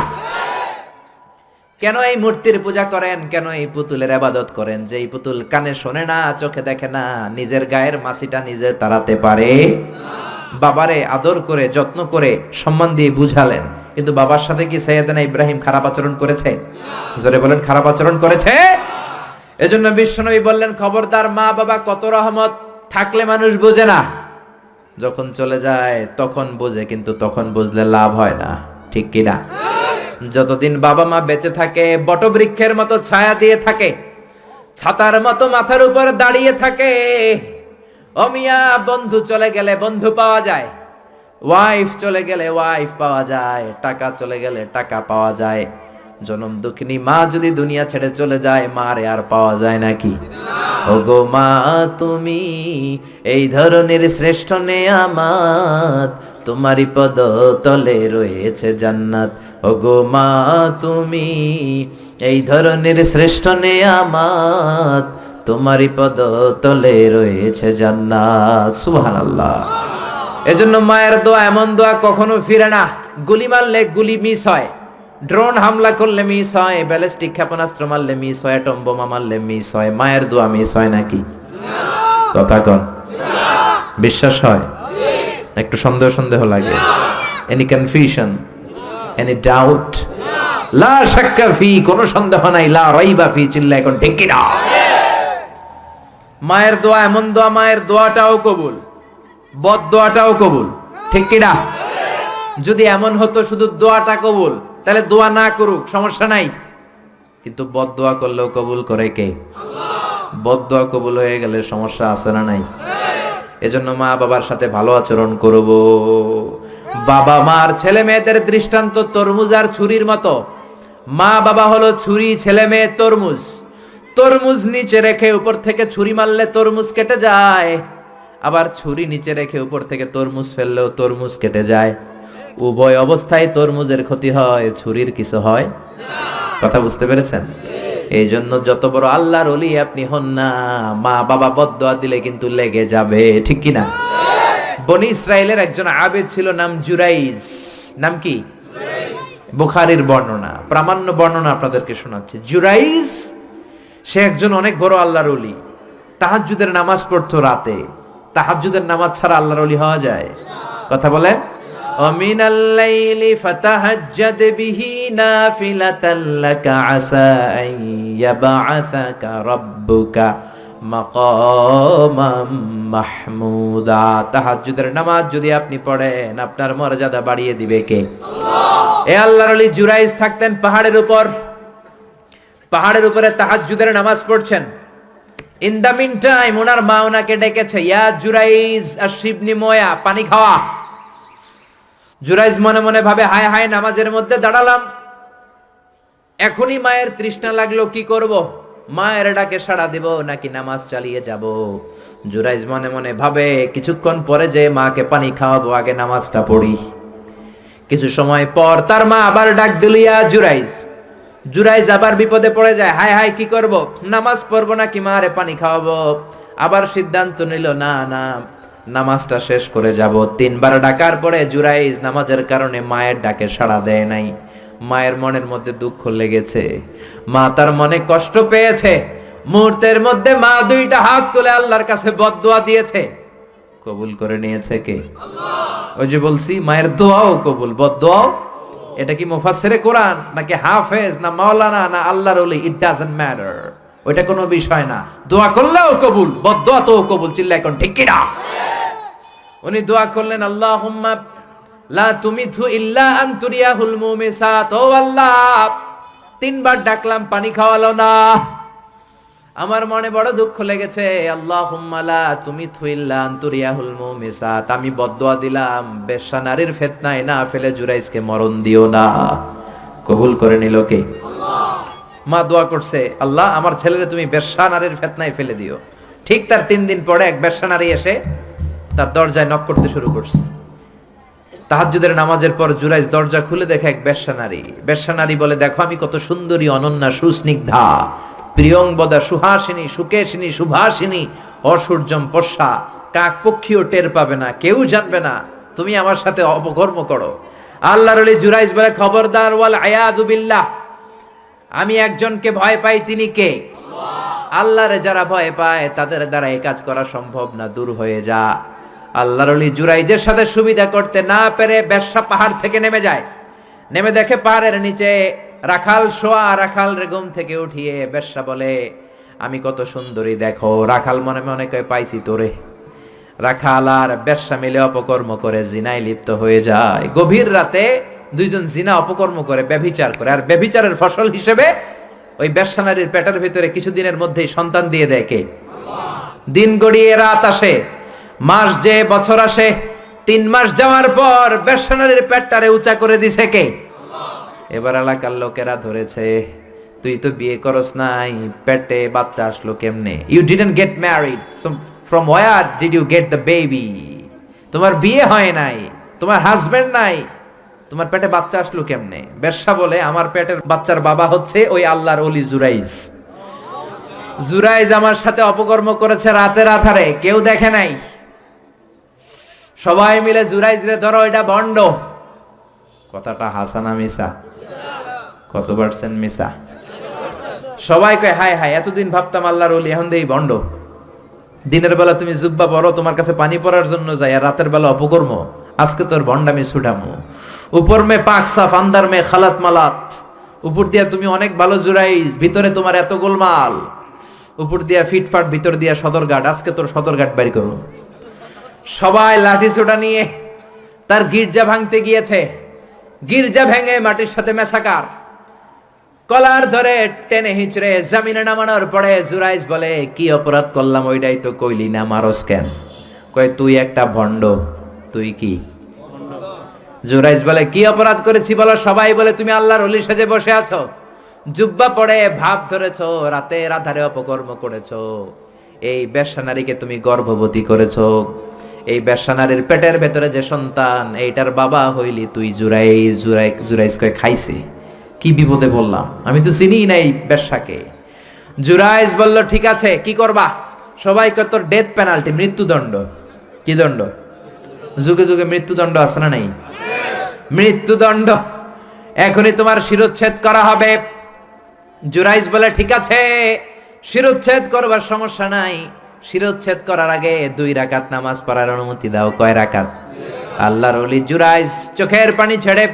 কেন এই মূর্তির পূজা করেন? কেন এই পুতুলের ইবাদত করেন? যে এই পুতুল কানে শোনে না, চোখে দেখে না, নিজের গায়ের মাছিটা নিজে তাড়াতে পারে না। বাবারে আদর করে, যত্ন করে, সম্মান দিয়ে বুঝালেন, কিন্তু বাবার সাথে কি সাইয়েদনা ইব্রাহিম খারাপ আচরণ করেছে? জোরে বলেন, খারাপ আচরণ করেছে? এজন্য বিশ্বনবী বললেন, খবরদার, মা বাবা কত রহমত, থাকলে মানুষ বোঝে না, যখন চলে যায় তখন বোঝে, কিন্তু তখন বুঝলে লাভ হয় না, ঠিক কিনা? যতদিন বাবা মা বেঁচে থাকে বটবৃক্ষের মতো ছায়া দিয়ে থাকে, ছাতার মতো মাথার উপর দাঁড়িয়ে থাকে। ও মিয়া, বন্ধু চলে গেলে বন্ধু পাওয়া যায়, ওয়াইফ চলে গেলে ওয়াইফ পাওয়া যায়, টাকা চলে গেলে টাকা পাওয়া যায়। জনম দুঃখিনী মা যদি দুনিয়া ছেড়ে চলে যায়, মারে আর পাওয়া যায় নাকি? ওগো মা, তুমি এই ধরনের শ্রেষ্ঠ নেয়ামত, তোমারই পদ তলে রয়েছে জান্নাত। ওগো মা, তুমি এই ধরনের শ্রেষ্ঠ নেয়ামত, তোমারই পদ তলে রয়েছে জান্নাত। সুবহানাল্লাহ। এজন্য মায়ের দোয়া এমন দোয়া কখনো ফিরে না। গুলি মারলে গুলি মিস হয়, ড্রোন হামলা করলে মিস হয়, ব্যালিস্টিক ক্ষেপণাস্ত্র মারলে মিস হয়, অ্যাটম বোমা মারলে মিস হয়, মায়ের দোয়া মিস হয় নাকি? কথা কন, বিশ্বাস হয়? একটু সন্দেহ সন্দেহ লাগে? Any confusion, any doubt? লা শাক্কা ফি, কোনো সন্দেহ নাই, লা রাইবা ফি, চিল্লা এখন ঠিক কি না? মায়ের দোয়া এমন দোয়া, মায়ের দোয়াটাও কবুল, বদ দোয়াটাও কবুল, ঠিক কি না? যদি এমন হতো শুধু দোয়াটা কবুল, তাহলে দোয়া না করুক সমস্যা নাই, কিন্তু বদ দোয়া করলেও কবুল করে কে? আল্লাহ। বদ দোয়া কবুল হয়ে গেলে সমস্যা আছে না নাই? এজন্য মা বাবার সাথে ভালো আচরণ করব। বাবা মার ছেলে মেয়েদের দৃষ্টান্ত তরমুজ আর ছুরির মতো, মা বাবা হলো ছুরি, ছেলে মেয়ে তরমুজ। তরমুজ নিচে রেখে উপর থেকে ছুরি মারলে তরমুজ কেটে যায়, আবার ছুরি নিচে রেখে উপর থেকে তরমুজ ফেললেও তরমুজ কেটে যায়। উভয় অবস্থায় তরমুজের ক্ষতি হয়, ছুরির কিছু হয়। কথা বুঝতে পেরেছেন? এই জন্য যত বড় আল্লাহর ওলি আপনি হন না, মা বাবা বদদোয়া দিলে কিন্তু লেগে যাবে, ঠিক কি না? বনি ইসরায়েলের একজন আবেদ ছিল, নাম জুরাইজ। নাম কি? বুখারীর বর্ণনা, প্রামাণ্য বর্ণনা আপনাদেরকে শোনাচ্ছি। জুরাইজ সে একজন অনেক বড় আল্লাহর ওলি। তাহাজ্জুদের নামাজ পড়তো রাতে। তাহাজ্জুদের নামাজ ছাড়া আল্লাহর ওলি হওয়া যায়? কথা বলেন। ومن الليل فتهجد به نافلة لك عسى أن يبعثك ربك مقاما محمودا। তাহাজ্জুদের নামাজ যদি আপনি পড়েন আপনার মর্যাদা বাড়িয়ে দিবে কে? আল্লাহ। এই আল্লাহর ওলি জুরাইজ থাকতেন পাহাড়ের উপর। পাহাড়ের উপরে তাহাজ্জুদের নামাজ পড়ছেন। ইন দা মিন টাইম ওনার মা ওনাকে ডেকেছে, ইয়া জুরাইজ আশিবনি ময়া, পানি খাওয়া। জুরাইজ মনে মনে ভাবে, হায় হায়, নামাজের মধ্যে দাঁড়ালাম, এখনই মায়ের তৃষ্ণা লাগলো, কি করব? মায়ের ডাকে সাড়া দেব নাকি নামাজ চালিয়ে যাব? জুরাইজ মনে মনে ভাবে, কিছুক্ষণ পরে যে মাকে পানি খাওয়াবো, আগে নামাজটা পড়ি। কিছু সময় পর তার মা আবার ডাক দিল, ইয়া জুরাইজ। জুরাইজ আবার বিপদে পড়ে যায়, হায় হায়, কি করব? নামাজ পড়বো নাকি মারে পানি খাওয়াবো? আবার সিদ্ধান্ত নিল, না না, নামাজটা শেষ করে যাব। 3 বার ডাকার পরে জুরাইজ নামাজের কারণে মায়ের ডাকে সাড়া দেয় নাই। মায়ের মনের মধ্যে দুঃখ লেগেছে, মা তার মনে কষ্ট পেয়েছে। মুহূর্তের মধ্যে মা 2টা হাত তুলে আল্লাহর কাছে বদদোয়া দিয়েছে। কবুল করে নিয়েছে কে? আল্লাহ। ওই যে বলছি, মায়ের দোয়াও কবুল, বদদোয়াও। এটা কি মুফাসসিরে কোরআন নাকি হাফেজ না মাওলানা না আল্লাহর ওলি, ইট ডাজন্ট ম্যাটার। ওইটা কোনো বিষয় না। দোয়া করলেও কবুল, বদদোয়া তো কবুল। চিল্লায় কোন ঠিক কি না? উনি দোয়া করলেন, আল্লাহুম্মা লা তুমিথু ইল্লা আন তুরিয়াহুল মুমিসাত। ও আল্লাহ, 3 বার ডাকলাম, পানি খাওয়ালো না। আমার মনে বড় দুঃখ লেগেছে। আল্লাহুম্মা লা তুমিথু ইল্লা আন তুরিয়াহুল মুমিসাত। আমি বদদোয়া দিলাম, বেশ্যা নারীর ফিতনায় না ফেলে জুরাইজকে মরণ দিও না। কবুল করে নিল কে? আল্লাহ। মা দোয়া করছে, আল্লাহ আমার ছেলেরে তুমি বেশ্যা নারীর ফিতনায় ফেলে দিও। ঠিক তার 3 দিন পরে এক বেশ্যা নারী এসে তার দরজায় নক করতে শুরু করছে। তাহাজ্জুদের নামাজের পর জুরাইজ দরজা খুলে দেখে এক বেশ্যা নারী। বেশ্যা নারী বলে, দেখো আমি কত সুন্দরী, অনন্যা, সুস্নিগ্ধা, প্রিয়ংবদা, সুহাসিনী, সুকেশিনী, সুভাসিনী, অসূর্যম পশা, কাক পক্ষীও টের পাবে না, কেউ জানবে না তুমি আমার সাথে অপকর্ম করো। আল্লাহর ওলি জুরাইজ বলে, খবরদার, ওয়াল আয়াযু বিল্লাহ, আমি একজনকে ভয় পাই, তিনি কে? আল্লাহ। আল্লাহরে যারা ভয় পায় তাদের দ্বারা এই কাজ করা সম্ভব না, দূর হয়ে যা। আল্লাহর ওলি জুরাইজের সাথে সুবিধা করতে না পেরে বেশ্যা পাহাড় থেকে নেমে যায়। নেমে দেখে পাহাড়ের নিচে রাখাল শোয়া। রাখাল রে ঘুম থেকে উঠিয়ে বেশ্যা বলে, আমি কত সুন্দরী দেখো। রাখাল মনে মনে কয়, পাইছি তোরে। রাখাল আর বেশ্যা মিলে অপকর্ম করে জিনায় লিপ্ত হয়ে যায়। গভীর রাতে 2জন জিনা অপকর্ম করে, ব্যভিচার করে। আর ব্যভিচারের ফসল হিসেবে ওই বেশ্যা নারীর পেটের ভিতরে কিছুদিনের মধ্যেই সন্তান দিয়ে দেয় কে? আল্লাহ। দিন গড়িয়ে রাত আসে, মাস যে বছর আসে। 3 মাস যাওয়ার পর বেশ্যা নারীর পেটটারে উঁচা করে দিছে কে? আল্লাহ। এবার এলাকার লোকেরা ধরেছে, তুই তো বিয়ে করস নাই, পেটে বাচ্চা আসলো কেমনে? You didn't get married, so from where did you get the baby? তোমার বিয়ে হয় নাই, তোমার হাজবেন্ড নাই, তোমার পেটে বাচ্চা আসলো কেমনে? বেশ্যা বলে, আমার পেটের বাচ্চার বাবা হচ্ছে ওই আল্লাহর ওলি জুরাইজ। জুরাইজ আমার সাথে অপকর্ম করেছে রাতের আধারে, কেউ দেখে নাই। সবাই মিলে জুরাইজ রে ধরো, এটা ভণ্ড। কথাটা হাসানা মিসা? কত পার্সেন্ট মিসা? সবাই কয়, হায় হায়, এতদিন ভাবতাম আল্লাহর ওলি, এখন দেই ভণ্ড। দিনের বেলা তুমি জুব্বা পরো, তোমার কাছে পানি পড়ার জন্য যাই, আর রাতের বেলা অপকর্ম। আজকে তোর ভণ্ডামি ছুটামো। উপর মে পাক সাফ, আন্দার মে খালাত মালাত। উপর দিয়া তুমি অনেক ভালো জুরাইজ, ভিতরে তোমার এত গোলমাল। উপর দিয়া ফিটফাট, ভিতর দিয়া সদরঘাট। আজকে তোর সদরঘাট বের করো। সবাই লাঠি ছোটা নিয়ে তার গির্জা ভাঙতে গিয়েছে। গির্জা ভেঙে মাটির সাথে মেসাকার। কলার ধরে টেনে হিচড়ে জমিনে নামানোর পরে জুরাইজ বলে, কি অপরাধ করলাম ওইটাই তো কইলি না, মারস কেন? কয়, তুই একটা ভণ্ড। তুই কি? জুরাইজ বলে কি অপরাধ করেছি বলো? সবাই বলে তুমি আল্লাহর ওলি সেজে বসে আছো, জুব্বা পড়ে ভাব ধরেছো, রাতের আধারে অপকর্ম করেছো, এই বেশ্যা নারীকে তুমি গর্ভবতী করেছো, এই বেশ্যা নারীর পেটের ভেতরে যে সন্তান এইটার বাবা হইলি তুই। জুরাইজ কয়ে খাইছে, কি বিপদে বললাম, আমি তো চিনি না এই বেশ্যাকে। জুরাইজ বলল ঠিক আছে কি করবা? সবাই কত ডেথ পেনাল্টি, মৃত্যুদণ্ড। কি দণ্ড? যুগে যুগে মৃত্যুদণ্ড আছে না নাই? মৃত্যুদণ্ড, এখনই তোমার শিরোচ্ছেদ করা হবে। জুরাইজ বলে ঠিক আছে, শিরোচ্ছেদ করবার সমস্যা নাই, শিরোচ্ছেদ করার আগে 2 রাকাত নামাজ পড়ার অনুমতি দাও। কয় রাকাত? আল্লাহর ওলি জুরাইজ চোখের পানি ছেড়ে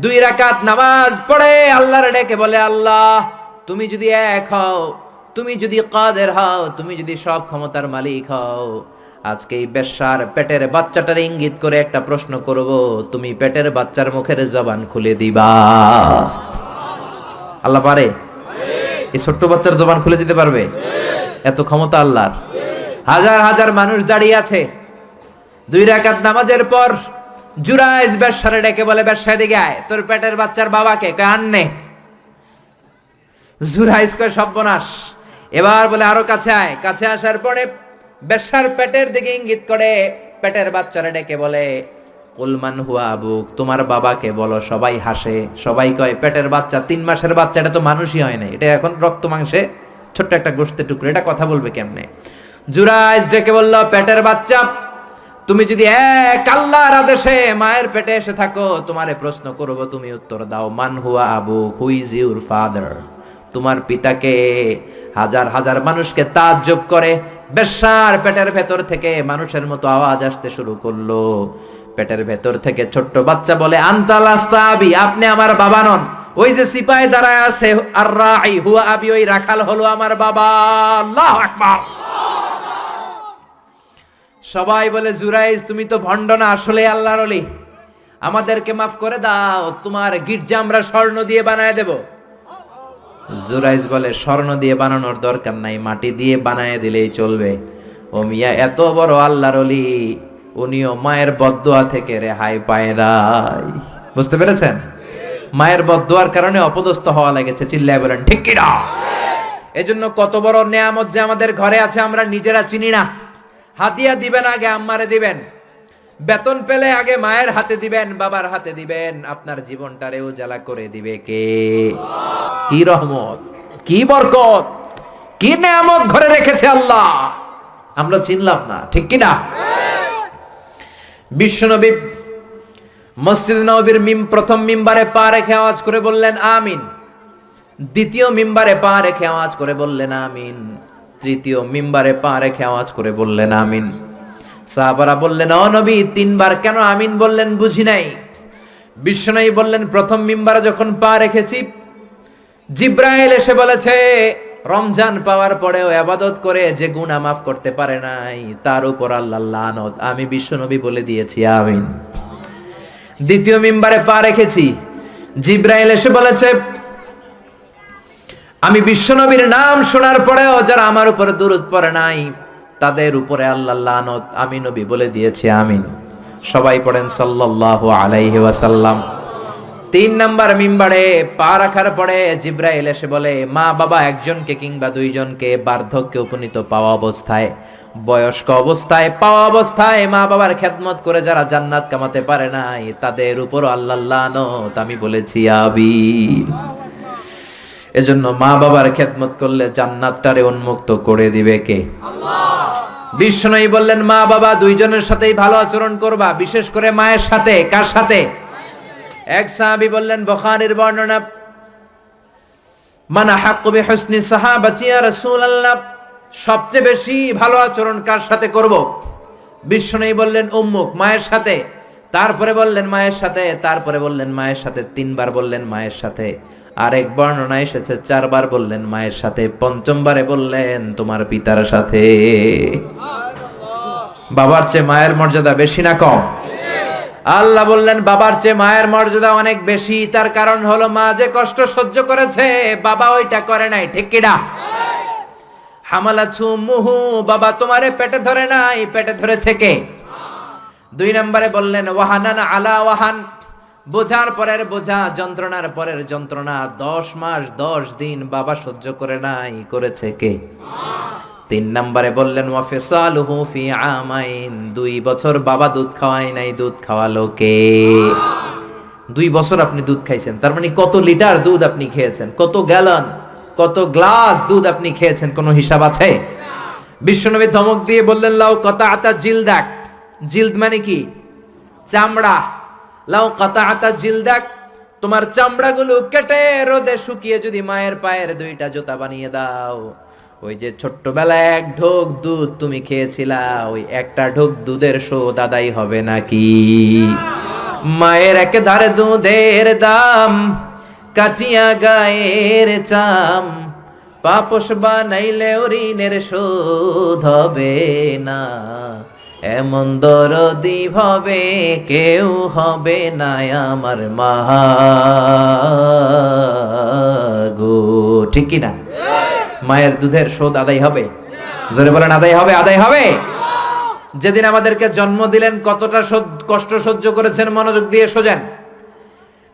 2 রাকাত নামাজ পড়ে আল্লাহর ডেকে বলে, আল্লাহ তুমি যদি এক হও, তুমি যদি কাদের হও, তুমি যদি সব ক্ষমতার মালিক হও, আজকে এই বেশ্যার পেটের বাচ্চাটার ইঙ্গিত করে একটা প্রশ্ন করব, তুমি পেটের বাচ্চার মুখের জবান খুলে দিবা। আল্লাহ পারে? এই ছোট্ট বাচ্চার জবান খুলে দিতে পারবে? এত ক্ষমতা আল্লাহর। হাজার হাজার মানুষ দাঁড়িয়ে আছে। 2 রাকাত নামাজের পর জুরাইজ বেশ্যারে ডেকে বলে, বেশ্যা দিকে আয়, তোর পেটের বাচ্চার বাবাকে। কয় আননে। জুরাইজ কয় সর্বনাশ। এবার বলে আরো কাছে আয়। কাছে আসার পরে বেশ্যার পেটের দিকে ইঙ্গিত করে পেটের বাচ্চারে ডেকে বলে, কুলমান হুয়া আবুক, তোমার বাবাকে বলো। সবাই হাসে, সবাই কয় পেটের বাচ্চা, 3 মাসের বাচ্চা, এটা তো মানুষই হয় না, এটা এখন রক্ত মাংসে ছোট্ট একটা গোশতের টুকরো, এটা কথা বলবে কেমনে? জুরাইজ ডেকে বলল, পেটের বাচ্চা তুমি যদি এক আল্লাহর আদেশে মায়ের পেটে এসে থাকো, তোমারে প্রশ্ন করব, তুমি উত্তর দাও। মান হুয়া আবুক, হু ইজ ইউর ফাদার? তোমার পিতাকে? হাজার হাজার মানুষকে তাজ্জব করে বেশ্যার পেটের ভেতর থেকে মানুষের মতো আওয়াজ আসতে শুরু করলো। পেটের ভেতর থেকে ছোট্ট বাচ্চা বলে, আনতাল আস্তাবি, আপনি আমার বাবা নন। ওই যে সিপাহি দাঁড়ায় আছে, আর রাই হুয়া আবি, ওই রাখাল হলো আমার বাবা। আল্লাহু আকবার। সবাই বলে, জুরাইজ তুমি তো ভণ্ড না, আসলে আল্লাহর ওলি, আমাদেরকে মাফ করে দাও, তোমার গির্জা আমরা স্বর্ণ দিয়ে বানায় দেব। জুরাইজ বলে, স্বর্ণ দিয়ে বানানোর দরকার নাই, মাটি দিয়ে বানায় দিলেই চলবে। ও মিয়া, এত বড় আল্লাহর ওলি, উনিও মায়ের বদদোয়া থেকে রেহাই পায় নাই। বুঝতে পেরেছেন? মায়ের বদদোয়ার কারণে অপদস্থ হওয়া লেগেছে। চিল্লায় বলেন ঠিক কি না? এজন্য কত বড় নেয়ামত যে আমাদের ঘরে আছে আমরা নিজেরা চিনি না। হাদিয়া দিবেন আগে আম্মারে দিবেন, বেতন পেলে আগে মায়ের হাতে দিবেন, বাবার হাতে দিবেন, আপনার জীবনটারে উজালা করে দিবে কে? কি রহমত, কি বরকত, কি নেয়ামত ঘরে রেখেছে আল্লাহ, আমরা চিনলাম না। ঠিক কি না? বিশ্বনবী মসজিদ নববীর প্রথম মিম্বারে পা রেখে আওয়াজ করে বললেন আমিন, দ্বিতীয় মিম্বারে পা রেখে আওয়াজ করে বললেন আমিন, তৃতীয় মিম্বারে পা রেখে আওয়াজ করে বললেন আমিন। সাহাবারা বললেন, ও নবী 3 বার কেন আমিন বললেন, বুঝি নাই। বিশ্বনবী বললেন, প্রথম মিম্বারে যখন পা রেখেছি, জিব্রাইল এসে বলেছে, রমজান পাওয়ার পরেও ইবাদত করে যে গুনাহ মাফ করতে পারে নাই, তার উপর আল্লাহর লানত। আমি বিশ্বনবী বলে দিয়েছি আমিন। দ্বিতীয় মিম্বারে পা রেখেছি, জিব্রাইল এসে বলেছে, আমি বিশ্বনবীর নাম শোনার পরেও যারা আমার উপরে দুরূদ পড়ে নাই, তাদের উপরে আল্লাহর লানত। আমি নবী বলে দিয়েছি আমিন। সবাই পড়েন সাল্লাল্লাহু আলাইহি ওয়াসাল্লাম। 3 নাম্বার মিম্বারে পা রাখার পরে জিব্রাইল এসে বলে, মা বাবা একজনকে কিংবা 2 জনকে বার্ধক্যে উপনীত পাওয়া অবস্থায়, বয়স্ক অবস্থায়, পাওয়া অবস্থায় মা বাবার খেদমত করে যারা জান্নাত কামাতে পারে নাই, তাদের উপর আল্লাহর লানত। আমি বলেছি আমিন। এজন্য মা বাবার খেদমত করলে জান্নাতটারে উন্মুক্ত করে দিবে কে? আল্লাহ। বিশ্বনবী বললেন, মা বাবা 2 জনের সাথেই ভালো আচরণ করবা, বিশেষ করে মায়ের সাথে। কার সাথে? এক সাহাবী বললেন, বুখারীর বর্ণনা, মান হাক্কু বিহুসনি সাহাবাতি ইয়া রাসূলুল্লাহ, সবচেয়ে বেশি ভালো আচরণ কার সাথে করব? বিশ্বনবী বললেন, উম্মুক, মায়ের সাথে। তারপরে বললেন মায়ের সাথে, তারপরে বললেন মায়ের সাথে, 3 বার বললেন মায়ের সাথে। আরেক বর্ণনা এসেছে 4 বার বললেন মায়ের সাথে, 5ম বারে বললেন তোমার পিতার সাথে। বাবার চেয়ে মায়ের মর্যাদা বেশি না কম? আল্লাহ বললেন বাবার চেয়ে মায়ের মর্যাদা অনেক বেশি। তার কারণ হলো মা যে কষ্ট সহ্য করেছে, বাবা ওইটা করে নাই। ঠিক কি না? হামালাতু উম্মুহু, বাবা তোমারে পেটে ধরে নাই, পেটে ধরেছে কে? 2 নম্বরে বললেন ওয়াহানান আলা ওয়াহান, বোঝার পরের বোঝা, যন্ত্রণার পরের যন্ত্রণা। 10 মাস 10 দিন বাবা সহ্য করে নাই, করেছে কে? 3 নম্বরে বললেন ওয়াফিসালুহু ফি আমাইন, 2 বছর বাবা দুধ খাওয়ায় নাই, দুধ খাওয়ালো কে? 2 বছর আপনি দুধ খাইছেন, তার মানে কত লিটার দুধ আপনি খেয়েছেন, কত গ্যালন, কত গ্লাস দুধ আপনি খেয়েছেন, কোনো হিসাব আছে? বিশ্বনবী ধমক দিয়ে বললেন লাউ কাতাআতা জিলদাক, জিলদ মানে কি? চামড়া। লাউ কাতাআতা জিলদাক, তোমার চামড়াগুলো কেটে রোদে শুকিয়ে যদি মায়ের পায়ের 2টা জুতা বানিয়ে দাও, ওই যে ছোট্টবেলায় 1 ঢোক দুধ তুমি খেয়েছিলা, ওই একটা ঢোক দুধের শোধ আদায় হবে নাকি? মায়ের একেধারে দুধের দাম, কাটিয়া গায়ের চাম, পাপস বানাইলে ঋণের শোধ হবে না, এমন দরদি ভাবে কেউ হবে না আমার মা গো। ঠিক কি না? মায়ের দুধের শোধ আদায় হবে? জোরে বলেন আদায় হবে, আদায় হবে। যেদিন আমাদেরকে জন্ম দিলেন কতটা কষ্ট সহ্য করেছেন, মনোযোগ দিয়ে শোনেন।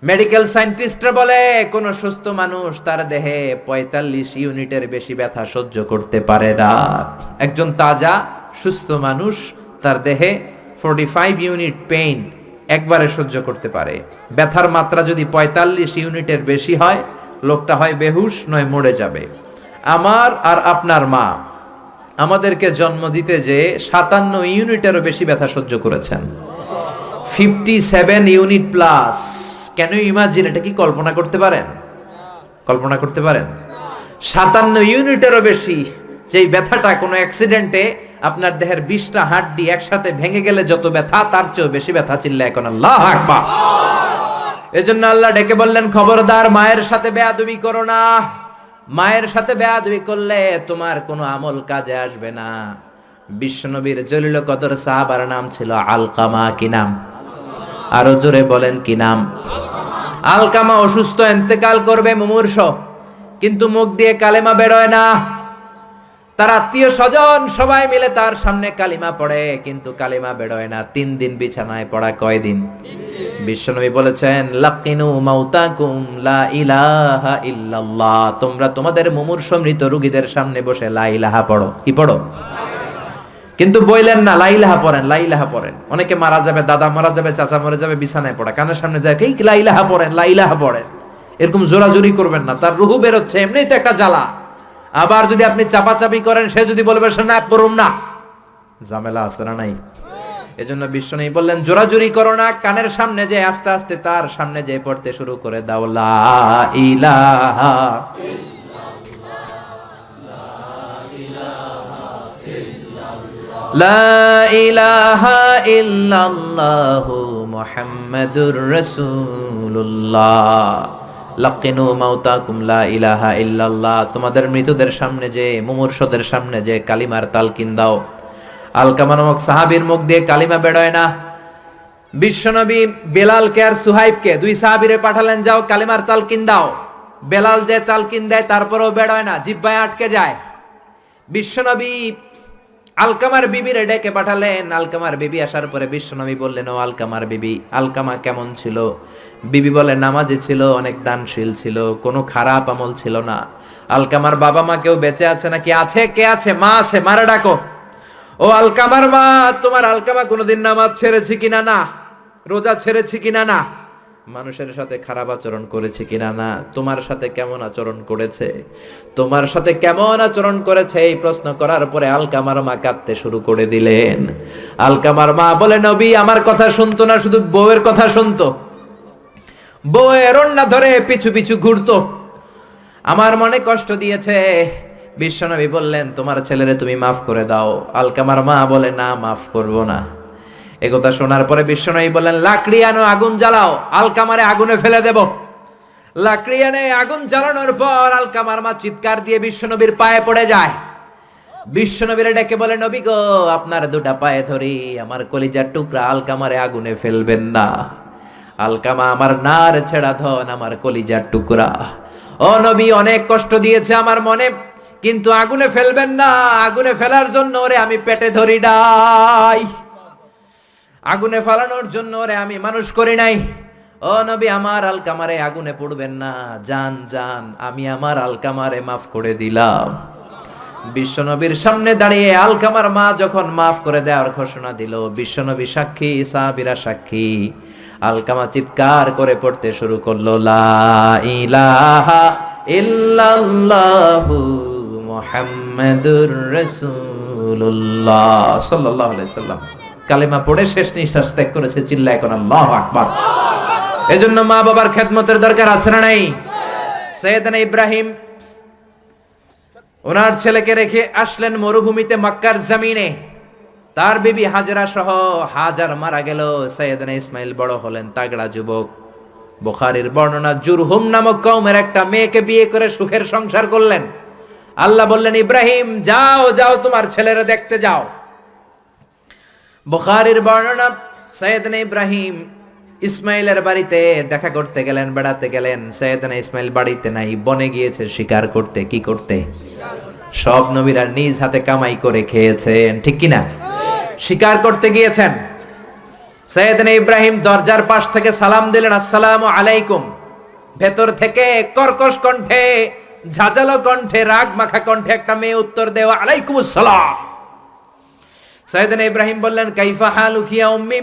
মেডিকেল সায়েন্টিস্টরা বলে কোন সুস্থ মানুষ তার দেহে 45 ইউনিটের বেশি ব্যথা সহ্য করতে পারে না। একজন তাজা সুস্থ মানুষ তার দেহে 45 ইউনিট পেইন একবারে সহ্য করতে পারে। ব্যথার মাত্রা যদি 45 ইউনিটের বেশি হয়, লোকটা হয় বেহুশ নয় মরে যাবে। আমার আর আপনার মা আমাদেরকে জন্ম দিতে যে 57 ইউনিটেরও বেশি ব্যথা সহ্য করেছেন, 57 unit plus. Can you imagine? এটা কি কল্পনা করতে পারেন? কল্পনা করতে পারেন? 57 ইউনিটেরও বেশি, যেই ব্যথাটা কোনো অ্যাক্সিডেন্টে আপনার দেহের 20টা হাড্ডি একসাথে ভেঙে গেলে যত ব্যথা, তার চেয়েও বেশি ব্যথা। চিল্লা এখন আল্লাহু আকবার। এজন্য আল্লাহ ডেকে বললেন খবরদার মায়ের সাথে বেয়াদবি করো না। মায়ের সাথে বেয়াদবি করলে তোমার কোনো আমল কাজে আসবে না। বিশ্বনবীর জলিল কদর সাহাবার নাম ছিল আলকামা। কি নাম? আরো জোরে বলেন কি নাম? আলকামা অসুস্থ, ইন্তেকাল করবে, মুমূর্ষ, কিন্তু মুখ দিয়ে কালেমা বেরোয় না। তার আত্মীয় স্বজন সবাই মিলে তার সামনে কালিমা পড়ে, কিন্তু কালিমা বেরোয় না। 3 দিন বিছানায় পড়া। কয় দিন? বিশ্বনবী বলেছেন লাকিনু মাউতাকুম লা ইলাহা ইল্লাল্লাহ, তোমরা তোমাদের মুমূর্ষ মৃত রোগীদের সামনে বসে লা ইলাহা পড়ো। কি পড়ো? কিন্তু বললেন না লা ইলাহা পড়েন, লা ইলাহা পড়েন। অনেকে মারা যাবে, দাদা মারা যাবে, চাচা মরে যাবে, বিছানায় পড়া, কানের সামনে যায় ঠিক লা ইলাহা পড়েন, লা ইলাহা পড়েন। এরকম জোরাজুরি করবেন না, তার রুহু বের হচ্ছে, এমনিই তো একটা জ্বালা। আবার যদি আপনি চাপাচাপি করেন, সে যদি বলবে সে না পড়ুম না, ঝামেলা আছে না নাই? এজন্য বিশ্বনবী বললেন জোরাজুরি করো না, কানের সামনে যে আস্তে আস্তে তার সামনে যে পড়তে শুরু করে দাও লা ইলাহা লা ইলাহা ইল্লাল্লাহু মুহাম্মাদুর রাসূলুল্লাহ। লাকিনু মাউতাকুম লা ইলাহা ইল্লাল্লাহ, তোমাদের মৃতদের সামনে যে, মুমূর্ষদের সামনে যে কালিমার তালকিন দাও। আলকামা নামক সাহাবীর মুখ দিয়ে কালিমা বেরোয় না। বিশ্বনবী বেলালকে আর সুহাইবকে, 2 সাহাবীরে পাঠালেন, যাও কালিমার তালকিন দাও। বেলাল যে তালকিন দেয় তারপরেও বেরোয় না, জিহ্বায় আটকে যায়। বিশ্বনবী আলকামার বিবিরে ডেকে পাঠালেন। আলকামার বিবি আসার পরে বিশ্বনবী বললেন ও আলকামার বিবি, আলকামা কেমন ছিল? বিবি বলে নামাজি ছিল, অনেক দানশীল ছিল, কোনো খারাপ আমল ছিল না। আলকামার বাবা মা কেউ বেঁচে আছে নাকি? আছে। কে আছে? মা আছে, মারা ডাকো। ও আলকামার মা, তোমার আলকামা কোনোদিন নামাজ ছেড়েছে কিনা? না। রোজা ছেড়েছে কিনা? না। মানুষের সাথে খারাপ আচরণ করেছে কিনা? না। তোমার সাথে কেমন আচরণ করেছে? তোমার সাথে কেমন আচরণ করেছে? এই প্রশ্ন করার পরে আলকামার মা কাঁদতে শুরু করে দিলেন। আলকামার মা বলে নবী আমার কথা শুনতো না, শুধু বউয়ের কথা শুনতো। বউয়ের ওড়না ধরে পিছু পিছু ঘুরতো, আমার মনে কষ্ট দিয়েছে। বিশ্বনবী বললেন তোমার ছেলেরে তুমি মাফ করে দাও। আলকামার মা বলে না, মাফ করব না। একথা শোনার পরে বিশ্বনবী বললেন লাকড়ি আনো, আগুন জ্বালাও, আলকামারে আগুনে ফেলে দেব। লাকড়ি এনে আগুন জ্বালানোর পর আলকামার মা চিৎকার দিয়ে বিশ্বনবীর পায়ে পড়ে যায়। বিশ্বনবীরে ডেকে বলে নবী গো, আপনার 2টা পায়ে ধরি, আমার কলিজার টুকরা আলকামারে আগুনে ফেলবেন না। আলকামা আমার নার ছেড়া ধন, আমার কলিজার টুকরা। ও নবী অনেক কষ্ট দিয়েছে আমার মনে, কিন্তু আগুনে ফেলবেন না। আগুনে ফেলার জন্য ওরে আমি পেটে ধরি নাই। আগুনে ফালানোর জন্য ওরে আমি মানুষ করি নাই। ও নবী, আমার আলকামারে আগুনে পড়বেন না, জান জান, আমি আমার আলকামারে মাফ করে দিলাম। বিশ্বনবীর সামনে দাঁড়িয়ে আলকামার মা যখন মাফ করে দেওয়ার ঘোষণা দিল, বিশ্বনবী সাক্ষী, সাহাবীরা সাক্ষী, আলকামা চিৎকার করে পড়তে শুরু করলো, লা ইলাহা ইল্লাল্লাহু মুহাম্মাদুর রাসূলুল্লাহ সাল্লাল্লাহু আলাইহি সাল্লাম। কালেমা পড়ে শেষ নিঃশ্বাস ত্যাগ করেছে। চিল্লায় এখন আল্লাহু আকবার। এজন্য মা বাবার খেদমতের দরকার আছে না নাই? সাইয়েদনা ইব্রাহিম ওনার ছেলেকে রেখে আসলেন মরুভূমিতে, মক্কার জমিনে। তার বিবি হাজরা সহ হাজার মারা গেল। সাইয়েদনা ইসমাইল বড় হলেন, তাগড়া যুবক। বুখারীর বর্ণনা, জুরহুম নামক কওমের একটা মেয়েকে বিয়ে করে সুখের সংসার করলেন। আল্লাহ বললেন, ইব্রাহিম যাও যাও, তোমার ছেলেরা দেখতে যাও। বুখারীর বর্ণনা, সাইয়েদনা ইব্রাহিম ইসমাইলের বাড়িতে দেখা করতে গেলেন, বেড়াতে গেলেন। সাইয়েদনা ইসমাইল বাড়িতে নাই, বনে গিয়েছে শিকার করতে। কি করতে? সব নবীরা নিজ হাতে কামাই করে খেয়েছেন, ঠিক কিনা? শিকার করতে গিয়েছেন। সাইয়েদনা ইব্রাহিম দরজার পাশ থেকে সালাম দিলেন, আসসালামু আলাইকুম। ভেতর থেকে কর্কশ কণ্ঠে, ঝাঁঝালো কণ্ঠে, রাগ মাখা কণ্ঠে একটা মেয়ে উত্তর দেওয়া, আলাইকুমুস সালাম। সাইয়েদনা ইব্রাহিম বললেন, কাইফা হালুকি ইয়া উম্মি,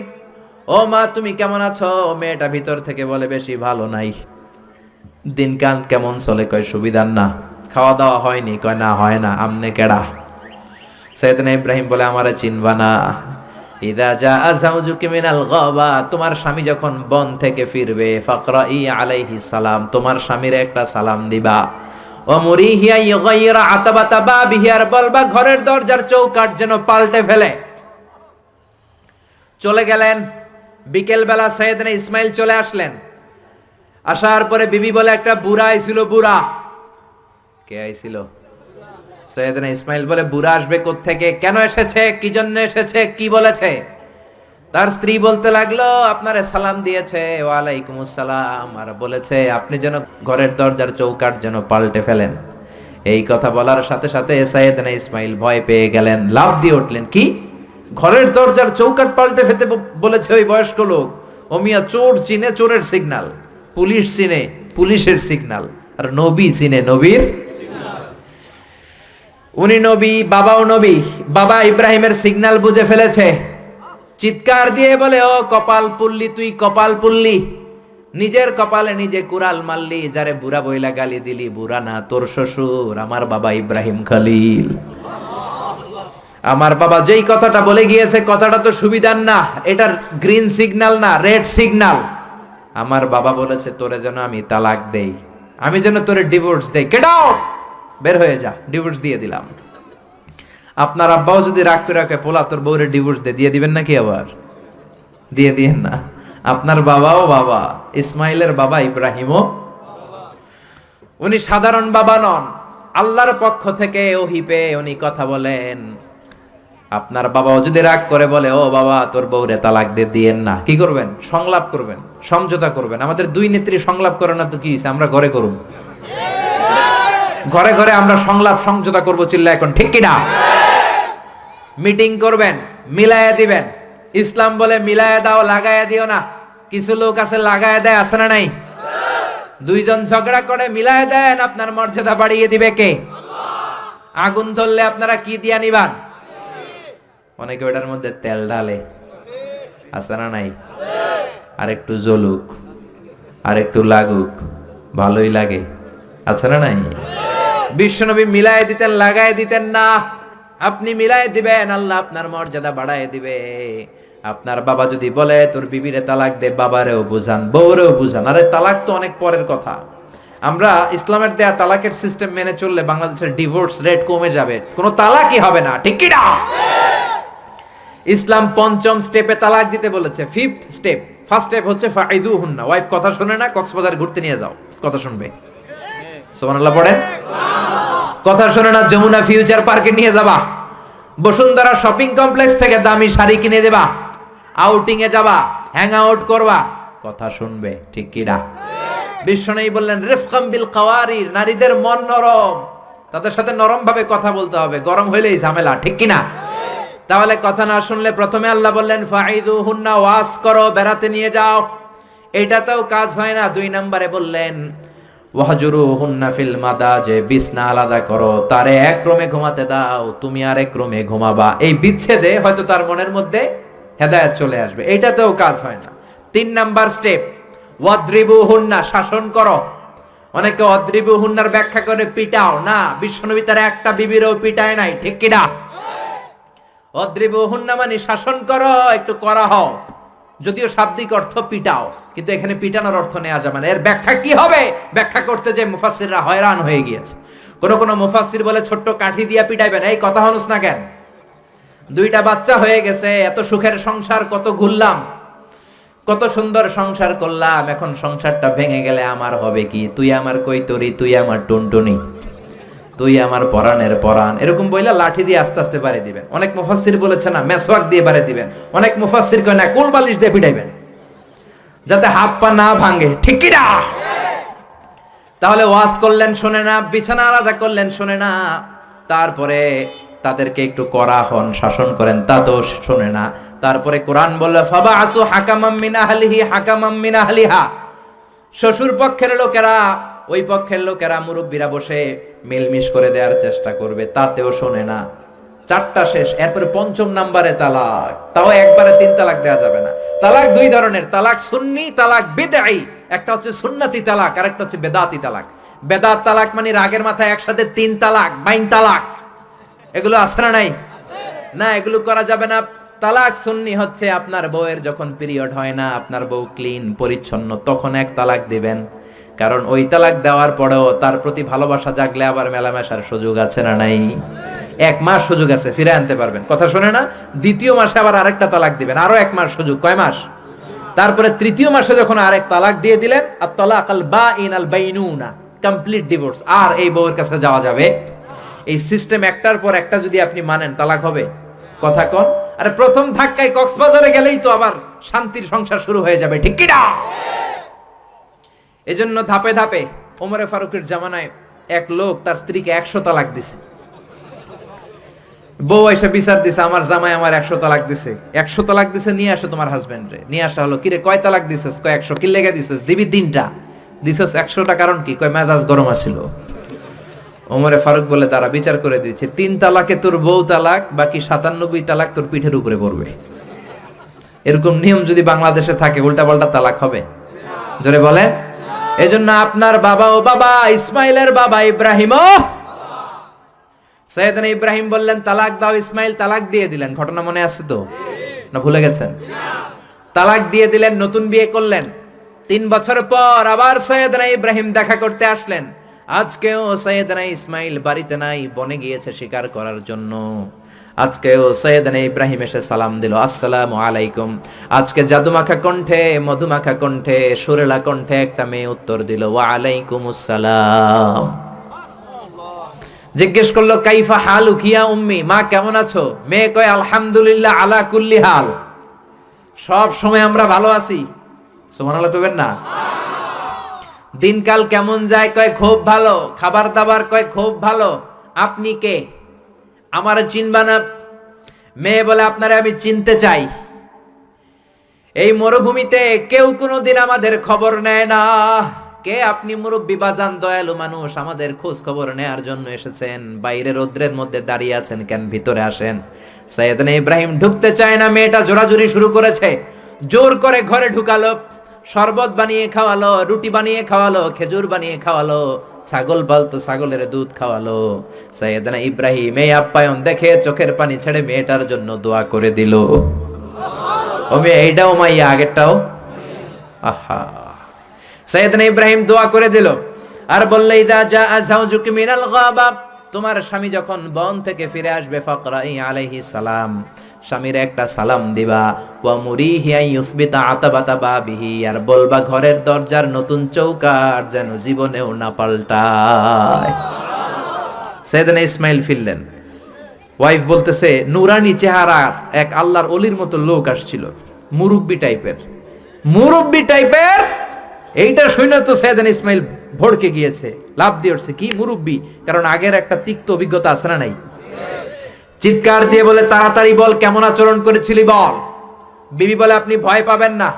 ও মা তুমি কেমন আছো? মেয়েটা ভিতর থেকে বলে, বেশি ভালো নাই। দিনকাল কেমন চলে? কয় সুবিধার না। খাওয়া দাওয়া হয়নি? কয় না, হয় না। আমনে কেডা? সাইয়েদনা ইব্রাহিম বলে, আমারে চিনবা না? ইদা জাআ যাওজুকি মিনাল গাবা, তোমার স্বামী যখন বন থেকে ফিরবে, ফাকরাই আলাইহি সালাম, তোমার স্বামীর একটা সালাম দিবা। ও মুরিহিয়া ইগাইরা আতাবাতা বাবিহি, আর বলবা ঘরের দরজার চৌকাঠ যেন পাল্টে ফেলে। চলে গেলেন। বিকেল বেলা সাইয়েদনা ইসমাইল চলে আসলেন। আসার পরে বিবি বলে, একটা বুড়া আইছিল। বুড়া কে আইছিল? সাইয়েদনা ইসমাইল বলে, বুড়া আসবে কোত্থেকে? কেন এসেছে? কি জন্য এসেছে? কি বলেছে? তার স্ত্রী বলতে লাগলো, আপনারে সালাম দিয়েছে। ওয়ালাইকুমুস সালাম, আর বলেছে আপনি যেন ঘরের দরজার চৌকাঠ যেন পাল্টে ফেলেন। এই কথা বলার সাথে সাথে সাইয়েদনা ইসমাইল ভয় পেয়ে গেলেন, লাফ দিয়ে উঠলেন। কি? ঘরের দরজার চৌকাঠ পাল্টে ফেলতে বলেছে ওই বয়স্ক লোক? ও মিয়া, চোর চিনে চোরের সিগন্যাল, পুলিশ চিনে পুলিশের সিগন্যাল, আর নবী চিনে নবীর। উনি নবী, বাবাও নবী। বাবা ইব্রাহিমের সিগন্যাল বুঝে ফেলেছে। চিৎকার দিয়ে বলে, ও কপাল পুল্লি, তুই কপাল পুল্লি, নিজের কপালে নিজে কুড়াল মারলি। যারে বুড়া বইলা গালি দিলি, বুড়া না, তোর শ্বশুর, আমার বাবা ইব্রাহিম খলিল। আমার বাবা যেই কথাটা বলে গিয়েছে, কথাটা তো সুবিধার না, এটার গ্রিন সিগন্যাল না, রেড সিগন্যাল। আমার বাবা বলেছে তোরে যেন আমি তালাক দেই, আমি যেন তোরে ডিভোর্স দেই। গেট আউট, বের হয়ে যা। ডিভোর্স দিয়ে দিলাম। আপনার আব্বাও যদি রাগ করে রাখে, পোলা তোর বউরে ডিভোর্স দিয়ে দিবেন নাকি? আবার দিয়ে দিয়েন না। আপনার বাবাও বাবা, ইসমাইলের বাবা ইব্রাহিমও। উনি সাধারণ বাবা নন, আল্লাহর পক্ষ থেকে ওহী পেয়ে উনি কথা বলেন। আপনার বাবাও যদি রাগ করে বলে, ও বাবা তোর বউরে তালাক দিয়েন না, কি করবেন? সংলাপ করবেন, সমঝোতা করবেন। আমাদের দুই নেত্রী সংলাপ করে না তো কি হইছে? আমরা ঘরে করুন, ঘরে ঘরে আমরা সংলাপ সমঝোতা করবো। চিল্লা এখন, ঠিক কিনা? মিটিং করবেন, মিলায়া দিবেন। ইসলাম বলে মিলায়া দাও, লাগায়া দিও না। কিছু লোক আছে লাগায়া দেয়, আছে না নাই? দুইজন ঝগড়া করে মিলায়া দেন, আপনার মর্যাদা বাড়িয়ে দিবে কে? আগুন ধরলে আপনারা কি দিয়া নিবান? অনেকে ওটার মধ্যে তেল ঢালে, আছে না নাই? আর একটু জ্বলুক, আর একটু লাগুক, ভালোই লাগে, আছে না নাই? বিশ্বনবী মিলাই দিতেন, লাগাই দিতেন না। আপনি মিলাই দিবেন, আল্লাহ আপনার মর্যাদা বাড়ায় দিবে। আপনার বাবা যদি বলে তোর বিবিরে তালাক দে, বাবারেও বুঝান, বউরেও বুঝান। আরে তালাক তো অনেক পরের কথা। আমরা ইসলামের দেয়া তালাকের সিস্টেম মেনে চললে বাংলাদেশের ডিভোর্স রেট কমে যাবে, কোনো তালাকই হবে না, ঠিক কি না? ইসলাম পঞ্চম স্টেপে তালাক দিতে বলেছে, ফিফথ স্টেপ। ফার্স্ট স্টেপ হচ্ছে ফাইদুহুন্না, ওয়াইফ কথা শুনে না, কক্সবাজার ঘুরতে নিয়ে যাও, কথা শুনবে। সুবহানাল্লাহ পড়েন। কথা শুনে না, যমুনা ফিউচার পার্কে নিয়ে যাবা, বসুন্ধরা শপিং কমপ্লেক্স থেকে দামি শাড়ি কিনে দেবা, আউটিং এ যাবা, হ্যাং আউট করবা, কথা শুনবে, ঠিক কি না? বিশ্বনবী বললেন, রিফকাম বিল কাওয়ারির, নারীদের মন নরম, তাদের সাথে নরম ভাবে কথা বলতে হবে, গরম হইলেই ঝামেলা, ঠিক কি না? তাহলে কথা না শুনলে প্রথমে আল্লাহ বললেন ফাইদুহুন্না, ওয়াজ করো, বেড়াতে নিয়ে যাও, এইটাতেও কাজ হয় না। 2 নম্বরে বললেন ওয়াহজুরুহুন্না ফিল মাদাজে, বিছনা আলাদা করো, তারে এক রুমে ঘুমাতে দাও, তুমি আরেক রুমে ঘুমাবা। এই বিচ্ছেদে হয়তো তার মনের মধ্যে হেদায়েত চলে আসবে, এইটাতেও কাজ হয় না। 3 নাম্বার স্টেপ ওয়াদ্রিবুহুন্না, শাসন করো। অনেকে ওয়াদ্রিবুহুন্নার ব্যাখ্যা করে পিটাও, না, বিশ্বনবী তার একটা বিবিরও পিটায় নাই, ঠিক কি না? ওয়াদ্রিবুহুন্না মানে শাসন করো, একটু করা হও, যদিও শাব্দিক অর্থ পিটাও, কিন্তু এখানে পিটানোর অর্থ নেওয়া যাবে না। এর ব্যাখ্যা কি হবে? ব্যাখ্যা করতে যে মুফাসসিররা হয়রান হয়ে গিয়েছে। কোন মুফাসসির বলে ছোট্ট কাঠি দিয়া পিটাইবেন, এই কথা হনুস না কেন? 2টা বাচ্চা হয়ে গেছে, এত সুখের সংসার, কত ঘুরলাম, কত সুন্দর সংসার করলাম, এখন সংসারটা ভেঙে গেলে আমার হবে কি? তুই আমার কৈতরি, তুই আমার টুনটুনি, তুই আমার পরাণের পরাণ, এরকম বইলা লাঠি দিয়ে আস্তে আস্তে বাড়ি দিবেন। অনেক মুফাসসির বলেছে না, মেসওয়াক দিয়ে বাড়ি দিবেন। অনেক মুফাসসির কয় না, কোল বালিশ দিয়ে পিটাইবেন, যাতে হাত পা না ভাঙে, ঠিক কি না? তাহলে ওয়াজ করলেন শোনে না, বিছানা আলাদা করলেন শোনে না, তারপরে তাদেরকে একটু করা হন, শাসন করেন, তা তো শোনে না। তারপরে কোরআন বলল ফাবাআসু হাকামাম মিন আহলিহি হাকামাম মিন আহলিহা, শ্বশুর পক্ষের লোকেরা, ওই পক্ষের লোকেরা, মুরব্বীরা বসে মিলমিশ করে দেওয়ার চেষ্টা করবে, তাতেও শোনে না। 4টা শেষ, এরপরে 5ম নাম্বারে তালাক, তাও একবারে 3 তালাক দেওয়া যাবে না। তালাক 2 ধরনের, তালাক সুন্নি, তালাক বিদঈ। একটা হচ্ছে সুন্নতি তালাক, আর একটা হচ্ছে বেদাতি তালাক। বেদাত তালাক মানে রাগের মাথায় একসাথে 3 তালাক, বাইন তালাক, এগুলো আছে না নাই? না, এগুলো করা যাবে না। তালাক সুন্নি হচ্ছে আপনার বউয়ের যখন পিরিয়ড হয় না, আপনার বউ ক্লিন পরিচ্ছন্ন, তখন 1 তালাক দিবেন। কারণ ওই তালাক দেওয়ার পরেও তার প্রতি ভালোবাসা জাগলে আবার মেলামেশার সুযোগ আছে না নাই? 1 মাস সুযোগ আছে, ফিরে আনতে পারবেন, কথা শোনে না? 2য় মাসে আবার আরেকটা তালাক দিবেন, আরো 1 মাস সুযোগ, কয় মাস? তারপরে 3য় মাসে যখন আরেক তালাক দিয়ে দিলেন, আর তালাকাল বাইন আল বাইনুনা, কমপ্লিট ডিভোর্স, আর এই বউয়ের কাছে যাওয়া যাবে। এই সিস্টেম একটার পর একটা যদি আপনি মানেন, তালাক হবে, কথা কোন? আরে প্রথম ধাক্কায় কক্সবাজারে গেলেই তো আবার শান্তির সংসার শুরু হয়ে যাবে, ঠিক কি না? এজন্য ধাপে ধাপে, ওমরে ফারুকের জামানায় এক লোক তার স্ত্রীকে 100 তালাক দিছে। বউ এসে বিচার দিছে, আমার জামাই আমার 100 তালাক দিছে। 100 তালাক দিছে, নিয়ে আসো তোমার হাজবেন্ডরে। নিয়ে আসা হলো, কিরে কয় তালাক দিছস? কয় 100। কি লেগে দিছস? দিবি 3টা। দিছস 100টা, কারণ কি? কয় মেজাজ গরম আছিল। ওমরে ফারুক বলে, তারা বিচার করে দিচ্ছে, 3 তালাকে তোর বউ তালাক, বাকি 97 তালাক তোর পিঠের উপরে পড়বে। এরকম নিয়ম যদি বাংলাদেশে থাকে, উল্টা পাল্টা তালাক হবে? জোরে বলেন। এজন্য আপনার বাবা, ও বাবা, ইসমাইলের বাবা ইব্রাহিমও, সাইয়েদনা ইব্রাহিম বললেন তালাক দাও, ইসমাইল তালাক দিয়ে দিলেন। ঘটনা মনে আছে তো, না ভুলে গেছেন? তালাক দিয়ে দিলেন, নতুন বিয়ে করলেন। 3 বছর পর আবার সাইয়েদনা ইব্রাহিম দেখা করতে আসলেন। আজকেও সাইয়েদনা ইসমাইল বাড়িতে নাই, বনে গিয়েছে শিকার করার জন্য। আজকেও সাইয়েদনা ইব্রাহিম এসে সালাম দিল, আসসালামু আলাইকুম। আজকে জাদুমাখা কণ্ঠে, মধুমাখা কণ্ঠে, সুরেলা কণ্ঠে একটা মেয়ে উত্তর দিল, ওয়া আলাইকুমুস সালাম। জিজ্ঞেস করলো কাইফা হাল উকিয়া উম্মি, মা কেমন আছো? মেয়ে কয় আলহামদুলিল্লাহ আলা কুল্লি হাল, সব সময় আমরা ভালো আছি। সুবহানাল্লাহ কইবেন না? দিনকাল কেমন যায়? কয় খুব ভালো। খাবার দাবার? কয় খুব ভালো। আপনি কে? আমার চিনবা না? মেয়ে বলে আপনারে আমি চিনতে চাই। এই মরুভূমিতে কেউ কোনোদিন আমাদের খবর নেয় না। কে আপনি? মুরব্বী বাজান, দয়ালু মানুষ, আমাদের খোঁজ খবর নেয়ার জন্য এসেছেন? বাইরে রোদ্রের মধ্যে দাঁড়িয়ে আছেন কেন? ভিতরে আসেন। সাইয়েদনা ইব্রাহিম ঢুকতে চায় না, মেয়েটা জোরাজুরি শুরু করেছে। জোর করে ঘরে ঢুকালো, শরবত বানিয়ে খাওয়ালো, রুটি বানিয়ে খাওয়ালো, খেজুর বানিয়ে খাওয়ালো, ছাগল পালতো, ছাগলের দুধ খাওয়ালো। সাইয়েদনা ইব্রাহিম এই আপ্যায়ন দেখে চোখের পানি ছেড়ে মেয়েটার জন্য দোয়া করে দিল। ও মেয়ে, এইটাও মাইয়া, আগেরটাও। আহা, সাইয়েদনা ইব্রাহিম দোয়া করে দিল আর বলল, ইদা জাআ যাওজুকি মিনাল গাবা, তোমার স্বামী যখন বন থেকে ফিরে আসবে, ফাকরাই আলাইহিস সালাম, স্বামীর একটা সালাম দিবা। ওয়া মুরিহি আন ইউসবিতা আতাবাতা বাবিহি, আর বলবা ঘরের দরজার নতুন চৌকাঠ যেন জীবনেও না পাল্টায়। সাইয়েদনা ইসমাইল ফিরলেন। ওয়াইফ বলতেছে, নুরানি চেহারা এক আল্লাহর ওলির মতো লোক আসছিল, মুরব্বি টাইপের। মুরব্বি টাইপের, এইটা শুনে তো সাইয়েদনা ইসমাইল ভড়কে গিয়েছে, লাভ দিয়ে উঠছে। কি মুরব্বি? কারণ আগের একটা তিক্ত অভিজ্ঞতা আছে না নাই? চিৎকার দিয়ে বলে তাড়াতাড়ি বল কেমন আচরণ করেছিলি বল। বিবি বলে আপনি ভয় পাবেন না,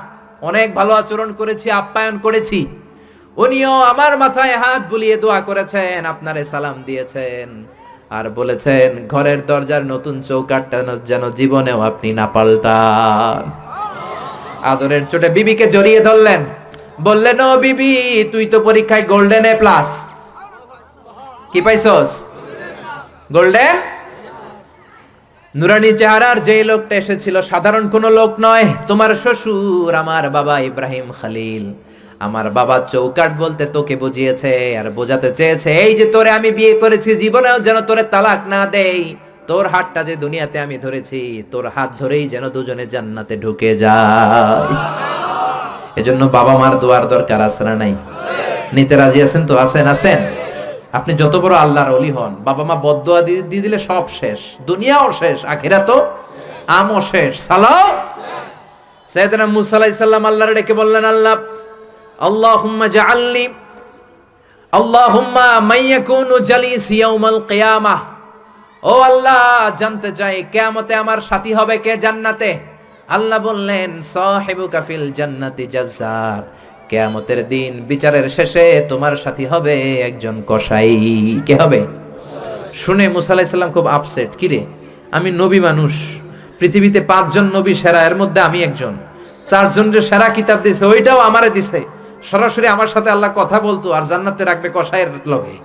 অনেক ভালো আচরণ করেছি, আপ্যায়ন করেছি। উনিও আমার মাথায় হাত বুলিয়ে দোয়া করেছেন, আপনারে সালাম দিয়েছেন, আর বলেছেন ঘরের দরজার নতুন চৌকাঠটা যেন জীবনেও আপনি না পাল্টান। আদরের চোটে বিবিকে জড়িয়ে ধরলেন, বললেন ও বিবি তুই তো পরীক্ষায় গোল্ডেন এ প্লাস। কি পাইছস? গোল্ডেন। নুরানি চেহারার যে লোকটা এসেছিল সাধারণ কোনো লোক নয়, তোমার শ্বশুর আমার বাবা ইব্রাহিম খালিল। আমার বাবা চৌকাঠ বলতে তোকে বুঝিয়েছে আর বোঝাতে চেয়েছে এই যে তোরে আমি বিয়ে করেছি, জীবনেও যেন তোরে তালাক না দেই, তোর হাতটা যে দুনিয়াতে আমি ধরেছি, তোর হাত ধরেই যেন দুজনে জান্নাতে ঢুকে যায়। এজন্য বাবা মার দোয়ার দরকার আছে না নাই? নিতে রাজি আছেন তো? আছেন? আছেন? আপনি যত বড় আল্লাহর ওলি হন, বাবা মা বদদোয়া দিয়ে দিলে সব শেষ, দুনিয়াও শেষ, আখিরাতও আমও শেষ। সালাম। সাইয়েদনা মুসা আলাইহিস সালাম আল্লাহর ডেকে বললেন, আল্লাহ আল্লাহুম্মা জাআলনি আল্লাহুম্মা মাইয়াকুনু জালিসি ইয়াউমাল কিয়ামাহ। ও আল্লাহ জানতে চাই কিয়ামতে আমার সাথী হবে কে জান্নাতে? আল্লাহ বললেন সাহিবুকা ফিল জান্নাতি জাজ্জার। কিয়ামতের দিন বিচারের শেষে তোমার সাথী হবে একজন কসাই। কে হবে? শুনে মুসা আলাইহিস সালাম খুব আপসেট, কিরে আমি নবী মানুষ, পৃথিবীতে 5 জন নবী সেরা, এর মধ্যে আমি একজন, 4 জনের সেরা কিতাব দিয়েছে, ওইটাও আমারে দিছে, সরাসরি আমার সাথে আল্লাহ কথা বলতো আর জান্নাতে রাখবে কসাইয়ের লগে,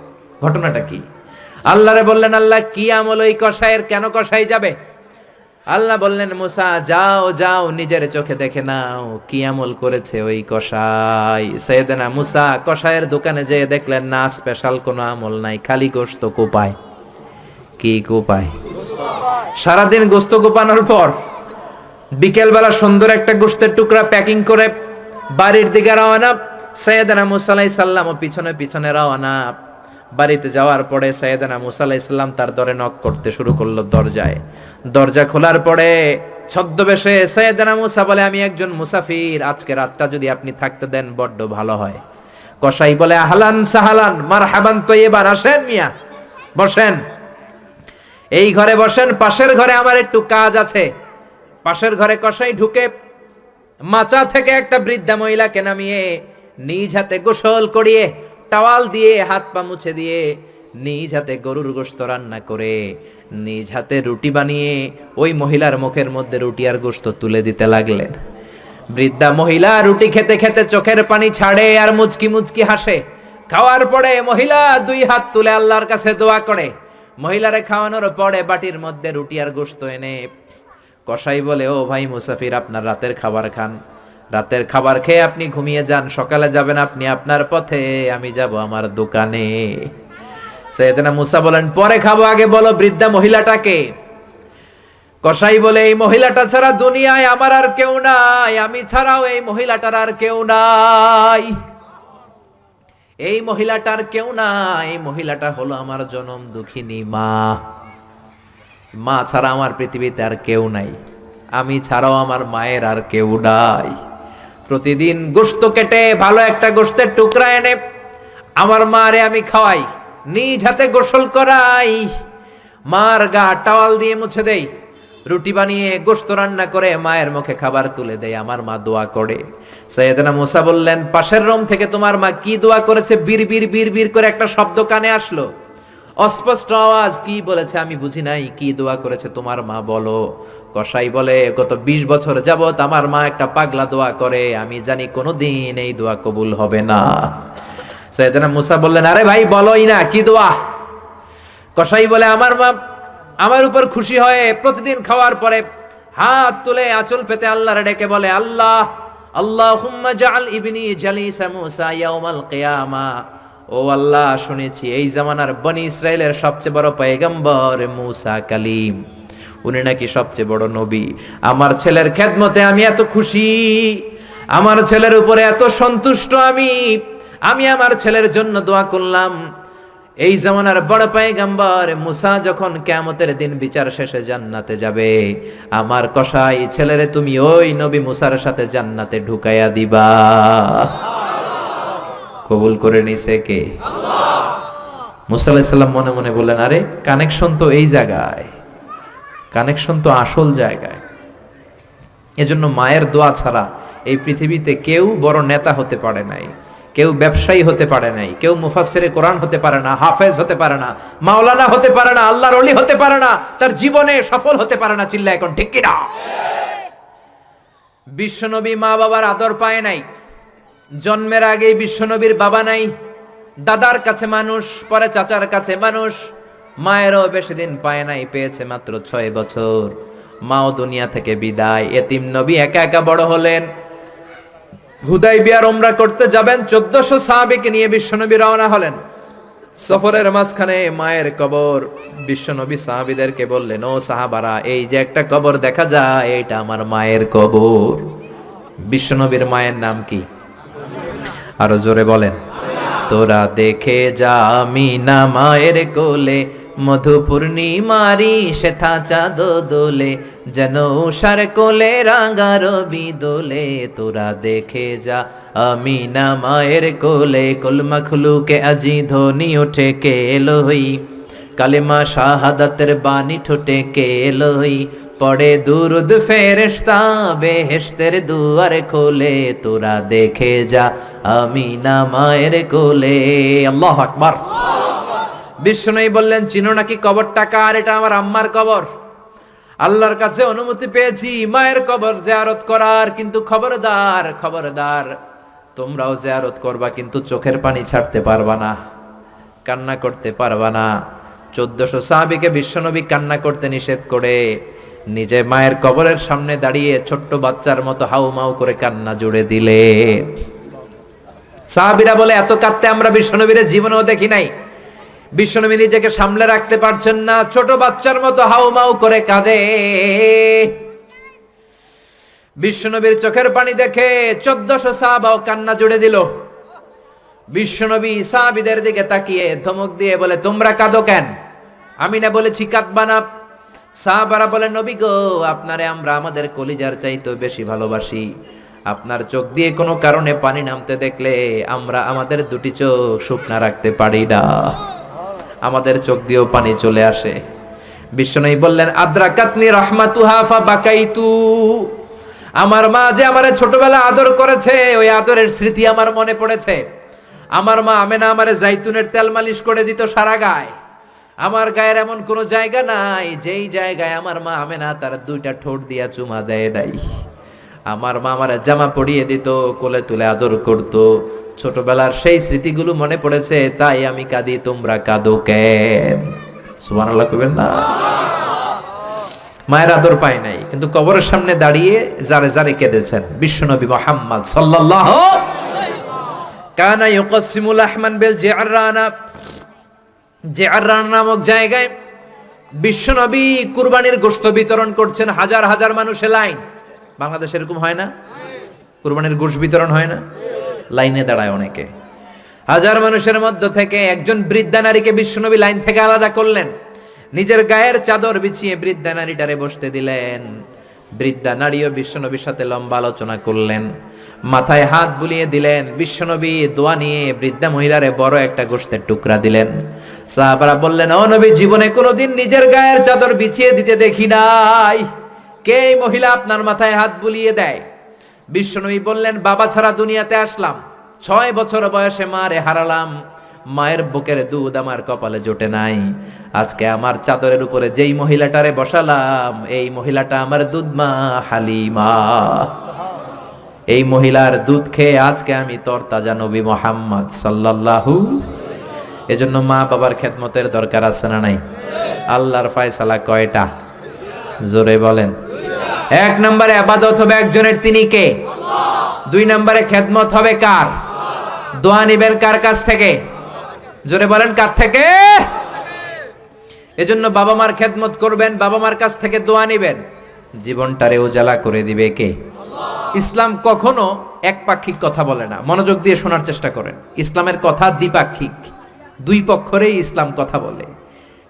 ঘটনাটা কি? আল্লাহরে বললেন আল্লাহ কি আমল ওই কসাইয়ের, কেন কসাই যাবে? আল্লাহ বললেন মুসা যাও যাও নিজের চোখে দেখে নাও কি আমল করেছে ওই কসাই। সাইয়েদনা মুসা কসাইয়ের দোকানে যেয়ে দেখলেন না স্পেশাল কোনো আমল নাই, খালি গোশত কোপায়। কি কোপায়? সারাদিন গোশত কোপানোর পর বিকেলবেলা সুন্দর একটা গোশতের টুকরা প্যাকিং করে বাড়ির দিকে রওনা। সাইয়েদনা মুসা আলাইহিস সালাম পিছনে পিছনে রওনা। বাড়িতে যাওয়ার পরে সাইয়েদনা মুসা আলাইহিস সালাম তার দরে নক করতে শুরু করলো দরজায়। দরজা খোলার পরে ছদ্মবেশে সাইয়েদনা মুসা বলে আমি একজন মুসাফির, আজকে রাতটা যদি আপনি থাকতে দেন বড্ড ভালো হয়। কসাই বলে আহলান সাহালান মারহাবান তৈয়বান, আসেন মিয়া বসেন, এই ঘরে বসেন, পাশের ঘরে আমার একটু কাজ আছে। পাশের ঘরে কসাই ঢুকে মাচা থেকে একটা বৃদ্ধা মহিলাকে নামিয়ে নিজ হাতে গোসল করিয়ে টাওয়াল দিয়ে হাত পা মুছে দিয়ে নিজ হাতে গরুর গোশত রান্না করে নিজ হাতে রুটি বানিয়ে ওই মহিলার মুখের মধ্যে রুটি আর গোশত তুলে দিতে লাগলেন। বৃদ্ধা মহিলা রুটি খেতে খেতে চোখের পানি ছাড়ে আর মুচকি মুচকি হাসে। খাওয়ার পরে মহিলা 2 হাত তুলে আল্লাহর কাছে দোয়া করে। মহিলারে খাওয়ানোর পরে বাটির মধ্যে রুটি আর গোশত এনে কসাই বলে ও ভাই মুসাফির আপনার রাতের খাবার খান, রাতের খাবার খেয়ে আপনি ঘুমিয়ে যান, সকালে যাবেন আপনি আপনার পথে, আমি যাব আমার দোকানে। সাইয়েদনা মুসা বলেন পরে খাবো, আগে বলো বৃদ্ধা মহিলাটাকে। কসাই বলে এই মহিলাটা ছাড়া দুনিয়ায় আমার আর কেউ নাই, আমি ছাড়াও এই মহিলাটার আর কেউ নাই, এই মহিলাটার কেউ নাই, এই মহিলাটা হলো আমার জনম দুঃখিনী মা। মা ছাড়া আমার পৃথিবীতে আর কেউ নাই, আমি ছাড়াও আমার মায়ের আর কেউ নাই। প্রতিদিন গোশত কেটে ভালো একটা গোশতের টুকরা এনে আমার মারে আমি খাওয়াই, নিজ হাতে গোসল করাই, মার গা টাওয়াল দিয়ে মুছে দেই, রুটি বানিয়ে গোশত রান্না করে মায়ের মুখে খাবার তুলে দেয়, আমার মা দোয়া করে। সাইয়েদনা মুসা বললেন পাশের রুম থেকে তোমার মা কি দোয়া করেছে? বিড়বিড় বিড়বিড় করে একটা শব্দ কানে আসলো, অস্পষ্ট আওয়াজ, কি বলেছে আমি বুঝি নাই, কি দোয়া করেছে তোমার মা বলো। কসাই বলে গত 20 বছর যাবত আমার মা একটা পাগলা দোয়া করে, আমি জানি কোনোদিন এই দোয়া কবুল হবে না। সাইয়েদনা মুসা বললেন আরে ভাই বলোই না কি দোয়া। কসাই বলে আমার মা আমার উপর খুশি হয়ে প্রতিদিন খাওয়ার পরে হাত তুলে আঁচল পেতে আল্লাহর ডেকে বলে আল্লাহ আল্লাহুম্মা জাআল ইবনি জালিসা মুসা ইয়াউমাল কিয়ামা। ও আল্লাহ শুনেছি এই জামানার বনি ইসরাইলের সবচেয়ে বড় পয়গম্বর মুসা কালিম, উনি নাকি সবচেয়ে বড় নবী। আমার ছেলের খেদমতে আমি এত খুশি, আমার ছেলের উপরে এত সন্তুষ্ট, আমি আমার ছেলের জন্য দোয়া করলাম। এই জামানার বড় পয়গম্বর মুসা যখন কিয়ামতের দিন বিচার শেষে জান্নাতে যাবে, আমার কসাই ছেলেরে তুমি ওই নবী মুসার সাথে জান্নাতে ঢুকাইয়া দিবা। কবুল করে নিছে কে? আল্লাহ। মুসা আলাইহিস সালাম মনে মনে বললেন আরে কানেকশন তো এই জায়গায়, কানেকশন তো আসল জায়গায়। এজন্য মায়ের দোয়া ছাড়া এই পৃথিবীতে কেউ বড় নেতা হতে পারে নাই, কেউ ব্যবসায়ী হতে পারে নাই, কেউ মুফাসসিরে কোরআন হতে পারে না, হাফেজ হতে পারে না, মাওলানা হতে পারে না, আল্লাহর ওলি হতে পারে না, তার জীবনে সফল হতে পারে না। চিল্লা এখন ঠিক কিনা? বিশ্বনবী মা বাবার আদর পায় নাই। জন্মের আগেই বিশ্বনবীর বাবা নাই, দাদার কাছে মানুষ, পরে চাচার কাছে মানুষ। মায়েরও বেশি দিন পায় নাই, পেয়েছে মাত্র 6 বছর। মাও দুনিয়া থেকে বিদায়, এতিম নবী একা একা বড় হলেন। হুদাইবিয়ার উমরা করতে যাবেন, 1400 সাহাবীকে নিয়ে বিশ্বনবী রওনা হলেন। সফরের মাঝখানে মায়ের কবর। বিশ্বনবী সাহাবীদেরকে বললেন, ও সাহাবারা, এই যে একটা কবর দেখা যায়, এটা আমার মায়ের কবর। বিশ্বনবীর মায়ের নাম কি? আরো জোরে বলেন। তোরা দেখে যা আমিনা মায়ের কোলে, মধু পূর্ণিমারি সেথা চাঁদ দোলে, যেন উষার কোলে রাঙা রবি দোলে। তোরা দেখে যা আমিনা মায়ের কোলে, কুল মখলুকে আজি ধ্বনি ওঠে কে এলোই, কালেমা শাহাদাতের বাণী ঠোঁটে কে এলোই, পড়ে দুরুদ ফেরেশতা বেহেশতের দুয়ার খোলে। তোরা দেখে যা আমিনা মায়ের কোলে। আল্লাহু আকবার। বিশ্বনবী বললেন, চিনো নাকি কবরটা কার? এটা আমার আম্মার কবর। আল্লাহর কাছে অনুমতি পেয়েছি মায়ের কবর জিয়ারত করার, কিন্তু খবরদার খবরদার, তোমরাও জিয়ারত করবা, কিন্তু চোখের পানি ছাড়তে পারবা না, কান্না করতে পারবা না। 1400 সাহাবীকে বিশ্বনবী কান্না করতে নিষেধ করে নিজে মায়ের কবরের সামনে দাঁড়িয়ে ছোট্ট বাচ্চার মতো হাউমাউ করে কান্না জুড়ে দিলে। সাহাবীরা বলে, এত কাঁদতে আমরা বিশ্বনবীর জীবনেও দেখি নাই। বিশ্বনবী নিজেকে সামলে রাখতে পারছেন না, ছোট বাচ্চার মতো হাউমাউ করে কাঁদে। বিশ্বনবীর চোখের পানি দেখে 1400 সাহাবাও কান্না জুড়ে দিল। বিশ্বনবী সাহাবীদের দিকে তাকিয়ে ধমক দিয়ে বলে, তোমরা কাঁদো কেন? আমি না বলেছি কাঁদবা না? সাহাবারা বলে, নবী গো, আপনারে আমরা আমাদের কলিজার চাইতে বেশি ভালোবাসি। আপনার চোখ দিয়ে কোনো কারণে পানি নামতে দেখলে আমরা আমাদের দুটি চোখ শুকনা রাখতে পারি না, আমাদের চোখ দিয়েও পানি চলে আসে। বিশ্বনবী বললেন, আদ্রাকাতনি রাহমাতুহা ফাবাকাইতু। আমার মা যে আমারে ছোটবেলা আদর করেছে, ওই আদরের স্মৃতি আমার মনে পড়েছে। আমার মা আমেনা আমারে জাইতুনের তেল মালিশ করে দিত সারা গায়ে। আমার গায়ের এমন কোন জায়গা নাই যেই জায়গায় আমার মা আমেনা তার 2টা ঠোঁট দিয়া চুমা দেয় নাই। আমার মা আমারে জামা পরিয়ে দিত, কোলে তুলে আদর করত। ছোটবেলার সেই স্মৃতিগুলো মনে পড়েছে, তাই আমি কাঁদি। তোমরা কাঁদো কেন? সুবহানাল্লাহ কইবেন না? মায়ের আদর পায় নাই, কিন্তু কবরের সামনে দাঁড়িয়ে যারে যারে কেঁদেছেন বিশ্বনবী মুহাম্মদ সাল্লাল্লাহু কানা ইউকাসিমুল আহমান বিল জিআরানা। জিআরানা নামক জায়গায় বিশ্বনবী কুরবানির গোশত বিতরণ করছেন। হাজার হাজার মানুষের লাইন। বাংলাদেশে এরকম হয় না? কুরবানির গোশত বিতরণ হয় না? লাইনে দাঁড়ায় অনেকে। হাজার মানুষের মধ্য থেকে একজন বৃদ্ধা নারীকে বিশ্বনবী লাইন থেকে আলাদা করলেন। নিজের গায়ের চাদর বিছিয়ে বৃদ্ধা নারীটারে বসতে দিলেন। বৃদ্ধা নারীও বিশ্বনবীর সাথে লম্বা আলোচনা করলেন, মাথায় হাত বুলিয়ে দিলেন। বিশ্বনবী দোয়া নিয়ে বৃদ্ধা মহিলারে বড় একটা গোশতের টুকরা দিলেন। সাহাবারা বললেন, ও নবী, জীবনে কোনোদিন নিজের গায়ের চাদর বিছিয়ে দিতে দেখি নাই, কে এই মহিলা আপনার মাথায় হাত বুলিয়ে দেয়? বিশ্বনবী বললেন, বাবা ছাড়া দুনিয়াতে আসলাম, 6 বছর বয়সে মারে হারালাম, মায়ের বুকের দুধ আমার কপালে জোটে নাই। আজকে আমার চাদরের উপরে যেই মহিলাটারে বসালাম, এই মহিলাটা আমার দুধ মা হালিমা। এই মহিলার দুধ খেয়ে আজকে আমি তরতাজা নবী মুহাম্মদ সাল্লাল্লাহু। এজন্য মা বাবার খেদমতের দরকার আছে না নাই? আল্লাহর ফয়সালা কয়টা? জোরে বলেন। 1 নম্বরে ইবাদত হবে একজনের, তিনি কে? 2 নম্বরে খেদমত হবে কার? দোয়া নিবেন কার কাছ থেকে? জোরে বলেন, কার থেকে? এজন্য বাবা মার খেদমত করবেন, বাবা মার কাছ থেকে দোয়া নিবেন। জীবনটারে উজালা করে দিবে কে? ইসলাম কখনো একপাক্ষিক কথা বলে না। মনোযোগ দিয়ে শোনার চেষ্টা করেন। ইসলামের কথা দ্বিপাক্ষিক, 2 পক্ষরেই ইসলাম কথা বলে।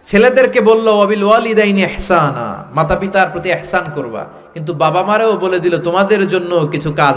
ছেলেদেরকে বলল ওয়াবিল ওয়ালিদাইনি ইহসানা, মাতা পিতার প্রতি ইহসান করবা, কিন্তু বাবা মারেও বলে দিল তোমাদের জন্য কিছু কাজ